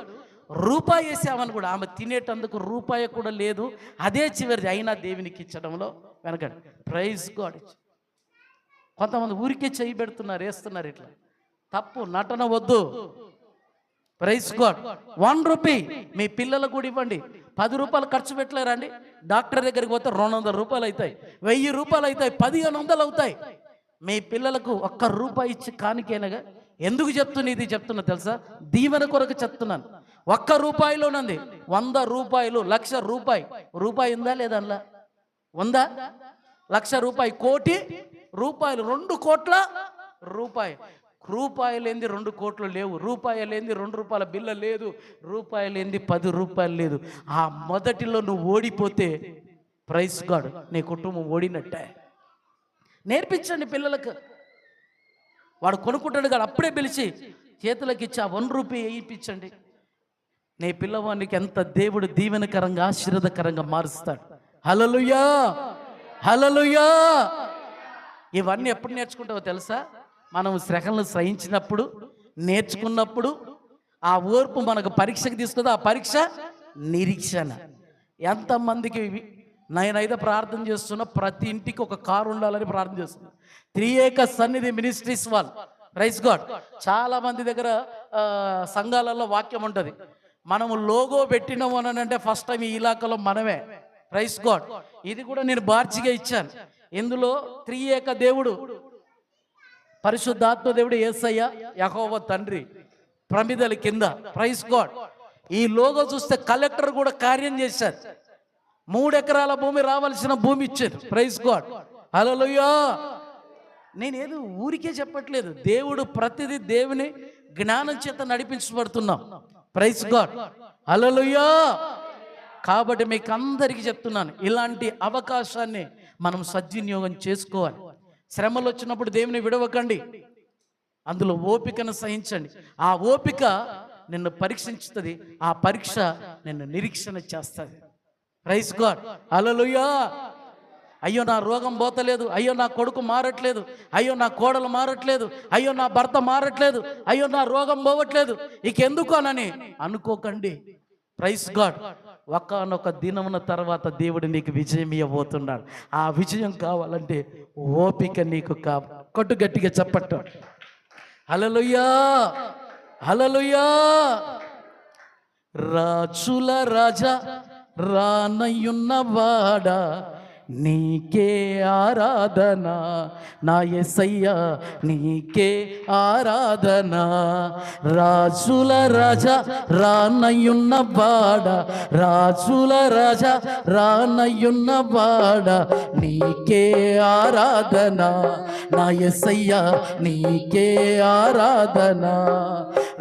రూపాయి వేసామని కూడా ఆమె తినేటందుకు రూపాయి కూడా లేదు. అదే చివరిది. అయినా దేవునికి ఇచ్చడంలో వెనకండి. Praise God. కొంతమంది ఊరికే చేయి పెడుతున్నారు, వేస్తున్నారు. ఇట్లా తప్పు, నటన వద్దు. Praise God. 1 రూపీ మీ పిల్లలకు కూడా ఇవ్వండి. 10 రూపాయలు ఖర్చు పెట్టలేరండి? డాక్టర్ దగ్గరికి పోతే 200 రూపాయలు అవుతాయి, 1000 రూపాయలు అవుతాయి, 1500 అవుతాయి. మీ పిల్లలకు 1 రూపాయి ఇచ్చి కానికేనగా. ఎందుకు ఇది చెప్తున్నా తెలుసా? దీవెన కొరకు చెప్తున్నాను. 1 రూపాయిలోనంది 100 రూపాయలు, 1,00,000 రూపాయి. రూపాయి ఉందా లేదా? అందులో ఉందా? 1,00,000 రూపాయి, 1,00,00,000 రూపాయలు, 2 కోట్ల రూపాయి. రూపాయి లేనిది 2 కోట్లు లేవు. రూపాయి లేనిది 2 రూపాయల బిల్ల లేదు. రూపాయి లేనిది 10 రూపాయలు లేదు. ఆ మొదటిలో నువ్వు ఓడిపోతే ప్రైజ్ గాడ్, నీ కుటుంబం ఓడినట్టే. నేర్పించండి పిల్లలకు. వాడు కొనుక్కుంటాడు కాదు, అప్పుడే పిలిచి చేతులకు ఇచ్చి ఆ 1 రూపాయి వేయించండి. నీ పిల్లవానికి ఎంత దేవుడు దీవెనకరంగా ఆశీర్వాదకరంగా మారుస్తాడు. హల్లెలూయా, హల్లెలూయా. ఇవన్నీ ఎప్పుడు నేర్చుకుంటావో తెలుసా? మనం శ్రమలను సహించినప్పుడు, నేర్చుకున్నప్పుడు. ఆ ఓర్పు మనకు పరీక్షకు తీసుకుంది. ఆ పరీక్ష నిరీక్షణ. ఎంతమందికి నేనైతే ప్రార్థన చేస్తున్నా, ప్రతి ఇంటికి ఒక కారు ఉండాలని ప్రార్థన చేస్తున్నా. త్రియేక సన్నిధి మినిస్ట్రీస్ వాళ్ళు. Praise God. చాలా మంది దగ్గర సంఘాలలో వాక్యం ఉంటుంది, మనము లోగో పెట్టినాము అని అంటే ఫస్ట్ టైం ఈ ఇలాకాలో మనమే. Praise God. ఇది కూడా నేను బార్చిగా ఇచ్చాను. ఇందులో త్రియేక దేవుడు, పరిశుద్ధాత్మ దేవుడు యేసయ్య, యెహోవా తండ్రి ప్రమిదల కింద. Praise God. ఈ లోగో చూస్తే కలెక్టర్ కూడా కార్యం చేశారు. 3 ఎకరాల భూమి రావాల్సిన భూమి ఇచ్చారు. Praise God, hallelujah. నేనేదో ఊరికే చెప్పట్లేదు. దేవుడు ప్రతిదీ దేవుని జ్ఞానం చేత నడిపించబడుతున్నాం. ప్రైజ్ గాడ్, హల్లెలూయా. కాబట్టి మీకు అందరికీ చెప్తున్నాను, ఇలాంటి అవకాశాన్ని మనం సద్వినియోగం చేసుకోవాలి. శ్రమలు వచ్చినప్పుడు దేవుని విడవకండి, అందులో ఓపికను సహించండి. ఆ ఓపిక నిన్ను పరీక్షించుతుంది, ఆ పరీక్ష నిన్ను నిరీక్షణ చేస్తుంది. ప్రైజ్ గాడ్, హల్లెలూయా. అయ్యో నా రోగం పోతలేదు, అయ్యో నా కొడుకు మారట్లేదు, అయ్యో నా కోడలు మారట్లేదు, అయ్యో నా భర్త మారట్లేదు, అయ్యో నా రోగం పోవట్లేదు, ఇకెందుకు అని అనుకోకండి. Praise God. ఒకానొక దినమున తర్వాత దేవుడు నీకు విజయం ఇవ్వబోతున్నాడు. ఆ విజయం కావాలంటే ఓపిక నీకు కావాలి. కొట్టు గట్టిగా చెప్పట్టు. హల్లెలూయా, హల్లెలూయా. రాజుల రాజా రానయున్నవాడా నీకే ఆరాధన, నా యేసయ్యా నీకే ఆరాధన. రాజుల రాజా రానయున్నవాడా, రాజుల రాజా రానయున్నవాడా నీకే ఆరాధన, నా యేసయ్యా నీకే ఆరాధన.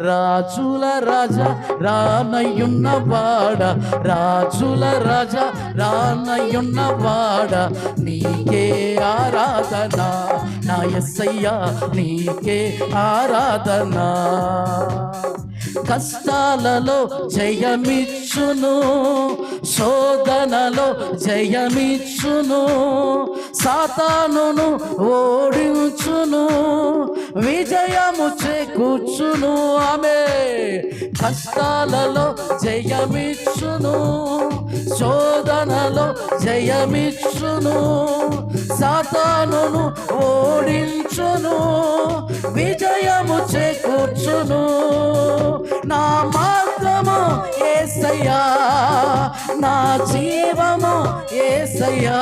రాజుల రాజా రానయున్నవాడా, రాజుల రాజా రానయున్నవాడా నీకే ఆరాధన, నా యేసయ్యా నీకే ఆరాధన. కష్టాలలో జయమిచ్చును, శోధనలో జయమిచ్చును, సాతానును ఓడించును, విజయము చేకూర్చును. ఆమె కష్టాలలో జయమిచ్చును, శోధనలో జయమిచ్చును, సాతానును ఓడించును, విజయము చేకూర్చును. నా మార్గము యేసయ్యా, నా జీవము యేసయ్యా,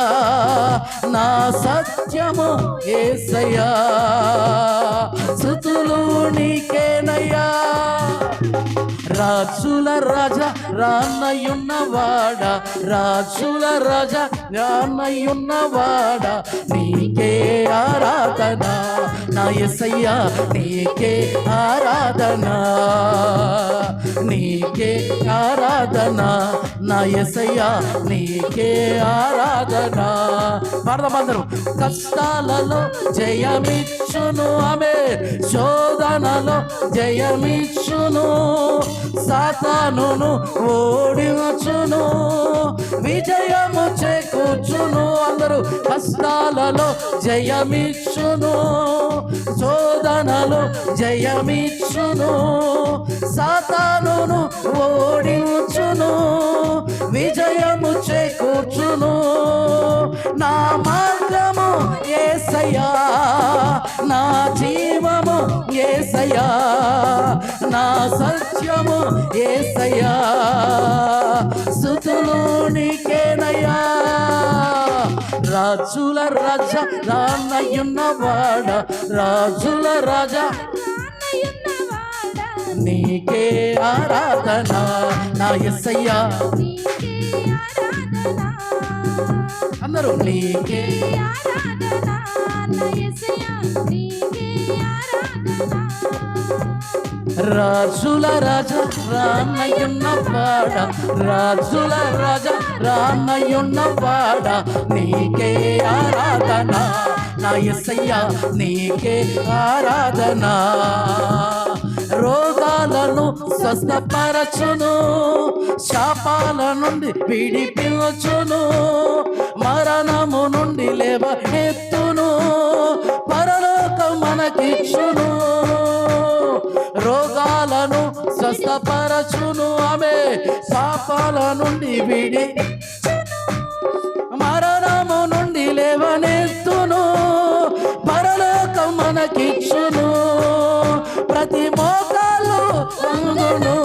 నా సత్యము యేసయ్యా, స్తుతులు నీకేనయ్యా. రాజుల రాజా రానయున్నవాడా, రాజుల రాజా రానయున్నవాడా నీకే ఆరాధన, నా యేసయ్యా నీకే ఆరాధన, నీకే ఆరాధన, నా యేసయ్యా నీకే ఆరాధన. పాడదామందరం. కష్టాలలో జయమిచ్చును, ఆమె శోధనలో జయమిచ్చును, సాతానును ఓడించును, విజయము చేకూర్చును. అందరూ కష్టాలలో జయమిచ్చును, శోధనలో జయమిచ్చును, సాతానును ఓడించును, విజయము చేకూర్చును. నా మార్గము యేసయ్యా, నా జీవము యేసయ్యా, నా సత్యము యేసయ్యా, స్తుతులు నీకేనయ్యా. రాజుల రాజా రానయున్నవాడా, రాజుల రాజా నీకే ఆరాధన, నా యేసయ్యా అందరూ నీకే ఆరాధన, నా యేసయ్యా నీకే ఆరాధన. రాజుల రాజా రానయున్నవాడా, రాజుల రాజా రానయున్నవాడా నీకే ఆరాధన, నా యేసయ్యా నీకే ఆరాధన. రోగాలను స్వస్థపరచును, శాపాల నుండి విడిపించును, మరణము నుండి లేవనెత్తును, పరలోకం మనకిచ్చును. రోగాలను స్వస్థపరచును, ఆమె శాపాల నుండి విడి మరణము నుండి లేవనెత్తును, పరలోకం మనకిచ్చును. ప్రతి మోకాలు వంగును,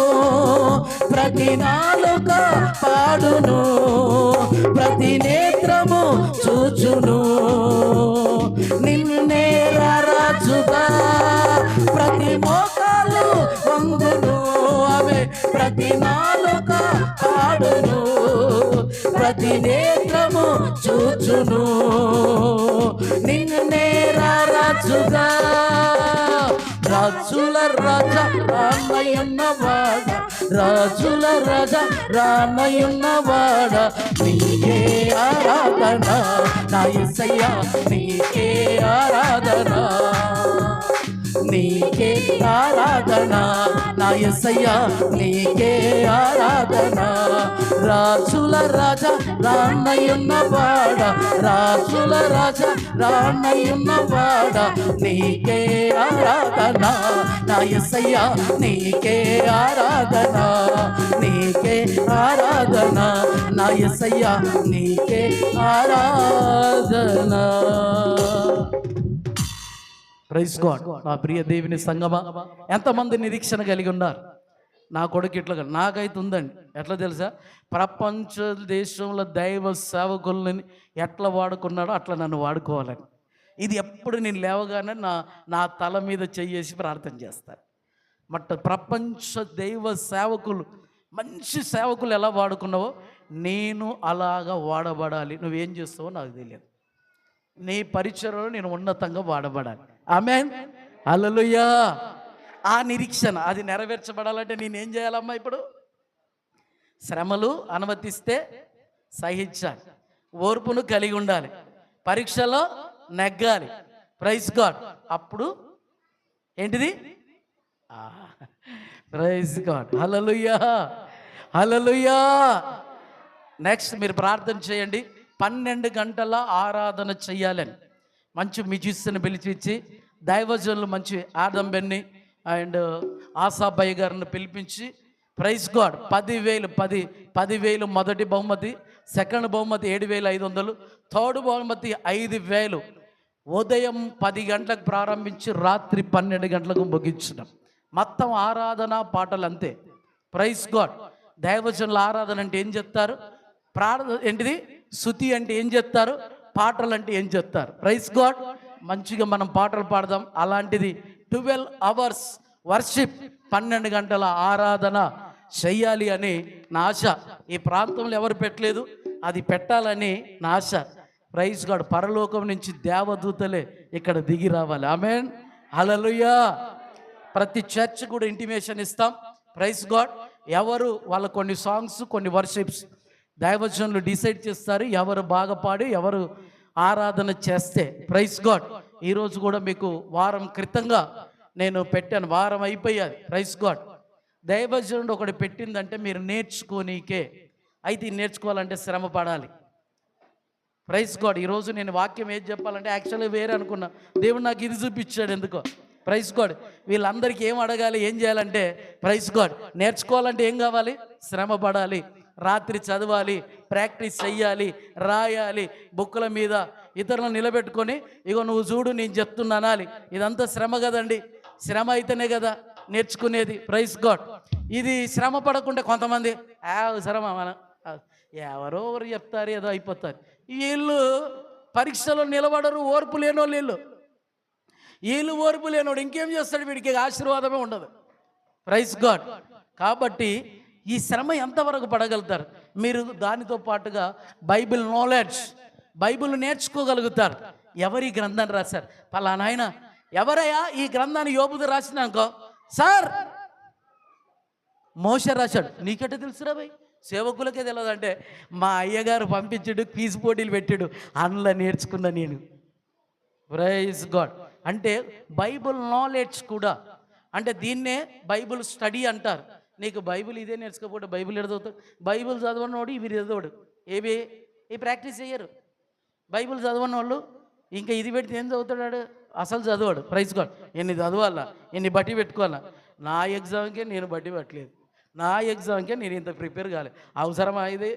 ప్రతి నాలుక పాడును, ప్రతి నేత్రము చూచును, నిన్నే రాజుగా. ప్రతి మోకాలు వంగును, ఆమె ప్రతి నాలుక పాడును, ప్రతి నేత్రము చూచును, నిన్నే రాజుగా. రాజుల రాజా రానయున్నవాడా, రాజుల రాజా రానయున్నవాడా నీకే ఆరాధన, నా యేసయ్యా నీకే ఆరాధన, నీకే ఆరాధన, నా యేసయ్యా నీకే ఆరాధన. రాజుల రాజా రానయ్యున్నవాడ, రాజుల రాజా రానయ్యున్నవాడ, నీకే ఆరాధన నా యేసయ్యా నీకే ఆరాధన, నీకే ఆరాధన నా యేసయ్యా నీకే ఆరాధన. Praise God. నా ప్రియ దేవుని సంగమా, ఎంతమంది నిరీక్షణ కలిగి ఉన్నారు? నా కొడుకు ఇట్లా నాకైతే ఉందండి. ఎట్లా తెలుసా? ప్రపంచ దేశంలో దైవ సేవకుల్ని ఎట్లా వాడుకున్నాడో అట్లా నన్ను వాడుకోవాలని. ఇది ఎప్పుడు నేను లేవగానే నా తల మీద చెయ్యేసి ప్రార్థన చేస్తాను. ప్రపంచ దైవ సేవకులు, మంచి సేవకులు ఎలా వాడుకున్నావో నేను అలాగా వాడబడాలి. నువ్వేం చేస్తావో నాకు తెలియదు. నీ పరిచయంలో నేను ఉన్నతంగా వాడబడాలి. ఆమేన్, హల్లెలూయా. ఆ నిరీక్షణ అది నెరవేర్చబడాలంటే నేనేం చేయాలమ్మా? ఇప్పుడు శ్రమలు అనుమతిస్తే సహించాలి, ఓర్పును కలిగి ఉండాలి, పరీక్షలో నెగ్గాలి. Praise God. అప్పుడు ఏంటిది? Praise God, hallelujah, hallelujah. Next మీరు ప్రార్థన చేయండి. 12 గంటల ఆరాధన చెయ్యాలని మంచి మ్యూజిషియన్ పిలిపించి, దైవజనులు మంచి ఆదం బెన్ని అండ్ ఆసాబాయి గారిని పిలిపించి, ప్రైజ్ గాడ్ 10,000 మొదటి బహుమతి, సెకండ్ బహుమతి 7,500, థర్డ్ బహుమతి 5,000. ఉదయం 10 గంటలకు ప్రారంభించి రాత్రి 12 గంటలకు ముగించడం. మొత్తం ఆరాధన పాటలు అంతే. Praise god. దైవజనుల ఆరాధన అంటే ఏం చెప్తారు? ఏంటిది? స్తుతి అంటే ఏం చెప్తారు? పాటలు అంటే ఏం చెప్తారు? Praise God. మంచిగా మనం పాటలు పాడదాం. అలాంటిది 12 hours వర్షిప్, 12 గంటల ఆరాధన చెయ్యాలి అని నా ఆశ. ఈ ప్రాంతంలో ఎవరు పెట్టలేదు, అది పెట్టాలని నా ఆశ. Praise God. పరలోకం నుంచి దేవదూతలే ఇక్కడ దిగి రావాలి. ఆమేన్, హల్లెలూయా. ప్రతి చర్చ్ కూడా ఇంటిమేషన్ ఇస్తాం. Praise God. ఎవరు వాళ్ళ కొన్ని సాంగ్స్, కొన్ని వర్షిప్స్ దైవజనులు డిసైడ్ చేస్తారు, ఎవరు బాగా పాడి ఎవరు ఆరాధన చేస్తే. Praise God. ఈరోజు కూడా మీకు వారం క్రితంగా నేను పెట్టాను, వారం అయిపోయాది. Praise God. దైవజనుడు ఒకటి పెట్టిందంటే మీరు నేర్చుకోనీకే. అయితే నేర్చుకోవాలంటే శ్రమ పడాలి. Praise God. ఈరోజు నేను వాక్యం ఏది చెప్పాలంటే యాక్చువల్గా వేరే అనుకున్నా, దేవుడు నాకు ఇది చూపించాడు ఎందుకో. Praise God. వీళ్ళందరికీ ఏం అడగాలి, ఏం చేయాలంటే ప్రైజ్ గాడ్ నేర్చుకోవాలంటే ఏం కావాలి? శ్రమ పడాలి, రాత్రి చదవాలి, ప్రాక్టీస్ చెయ్యాలి, రాయాలి, బుక్కుల మీద ఇతరులను నిలబెట్టుకొని ఇగో నువ్వు చూడు నేను చెప్తున్నానాలి. ఇదంతా శ్రమ కదండి. శ్రమ అయితేనే కదా నేర్చుకునేది. Praise God. ఇది శ్రమ పడకుండా కొంతమంది శ్రమ మన ఎవరో ఒకరు చెప్తారు, ఏదో అయిపోతారు. వీళ్ళు పరీక్షలో నిలబడరు, ఓర్పు లేనోళ్ళు వీళ్ళు ఓర్పు లేనోడు ఇంకేం చేస్తాడు? వీడికి ఆశీర్వాదమే ఉండదు. Praise God. కాబట్టి ఈ శ్రమ ఎంతవరకు పడగలుగుతారు మీరు? దానితో పాటుగా బైబిల్ నాలెడ్జ్, బైబిల్ నేర్చుకోగలుగుతారు. ఎవరి గ్రంథాన్ని రాశారు? పలానా ఆయన. ఎవరయ్యా ఈ గ్రంథాన్ని? యోబుది రాసిన అనుకో, సార్ మోషే రాశాడు. నీకెట్ట తెలుసురా భయ్? సేవకులకే తెలియదంటే మా అయ్యగారు పంపించాడు, క్విజ్ పోటీలు పెట్టాడు, అందులో నేర్చుకున్నా నేను. Praise God. అంటే బైబిల్ నాలెడ్జ్ కూడా, అంటే దీన్నే బైబిల్ స్టడీ అంటారు. నీకు బైబిల్ ఇదే నేర్చుకోకపోతే బైబిల్ ఎడదవుతాడు? బైబిల్ చదవనోడు ఇవి చదవడు, ఈ ప్రాక్టీస్ చేయరు. బైబిల్ చదవని వాళ్ళు ఇంకా ఇది పెడితే ఏం చదువుతాడు? అసలు చదవాడు. Praise God. ఎన్ని చదవాలా, ఎన్ని బట్టి పెట్టుకోవాలా? నా ఎగ్జామ్కే నేను బట్టి పెట్టలేదు, నా ఎగ్జామ్కే నేను ఇంత ప్రిపేర్ కాలే. అవసరమా ఇది?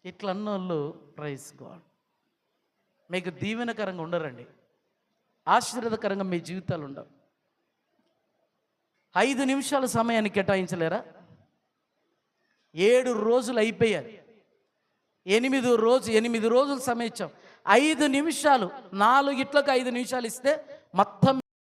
ఇట్లా అన్నోళ్ళు ప్రైజ్ గాడ్ మీకు దీవెనకరంగా ఉండరండి, ఆశీర్వాదకరంగా మీ జీవితాలు ఉండవు. 5 నిమిషాల సమయాన్ని కేటాయించలేరా? 7 రోజులు అయిపోయారు, 8 రోజులు సమయం ఇచ్చాం. 5 నిమిషాలు, 4 ఇట్లకు 5 నిమిషాలు ఇస్తే మొత్తం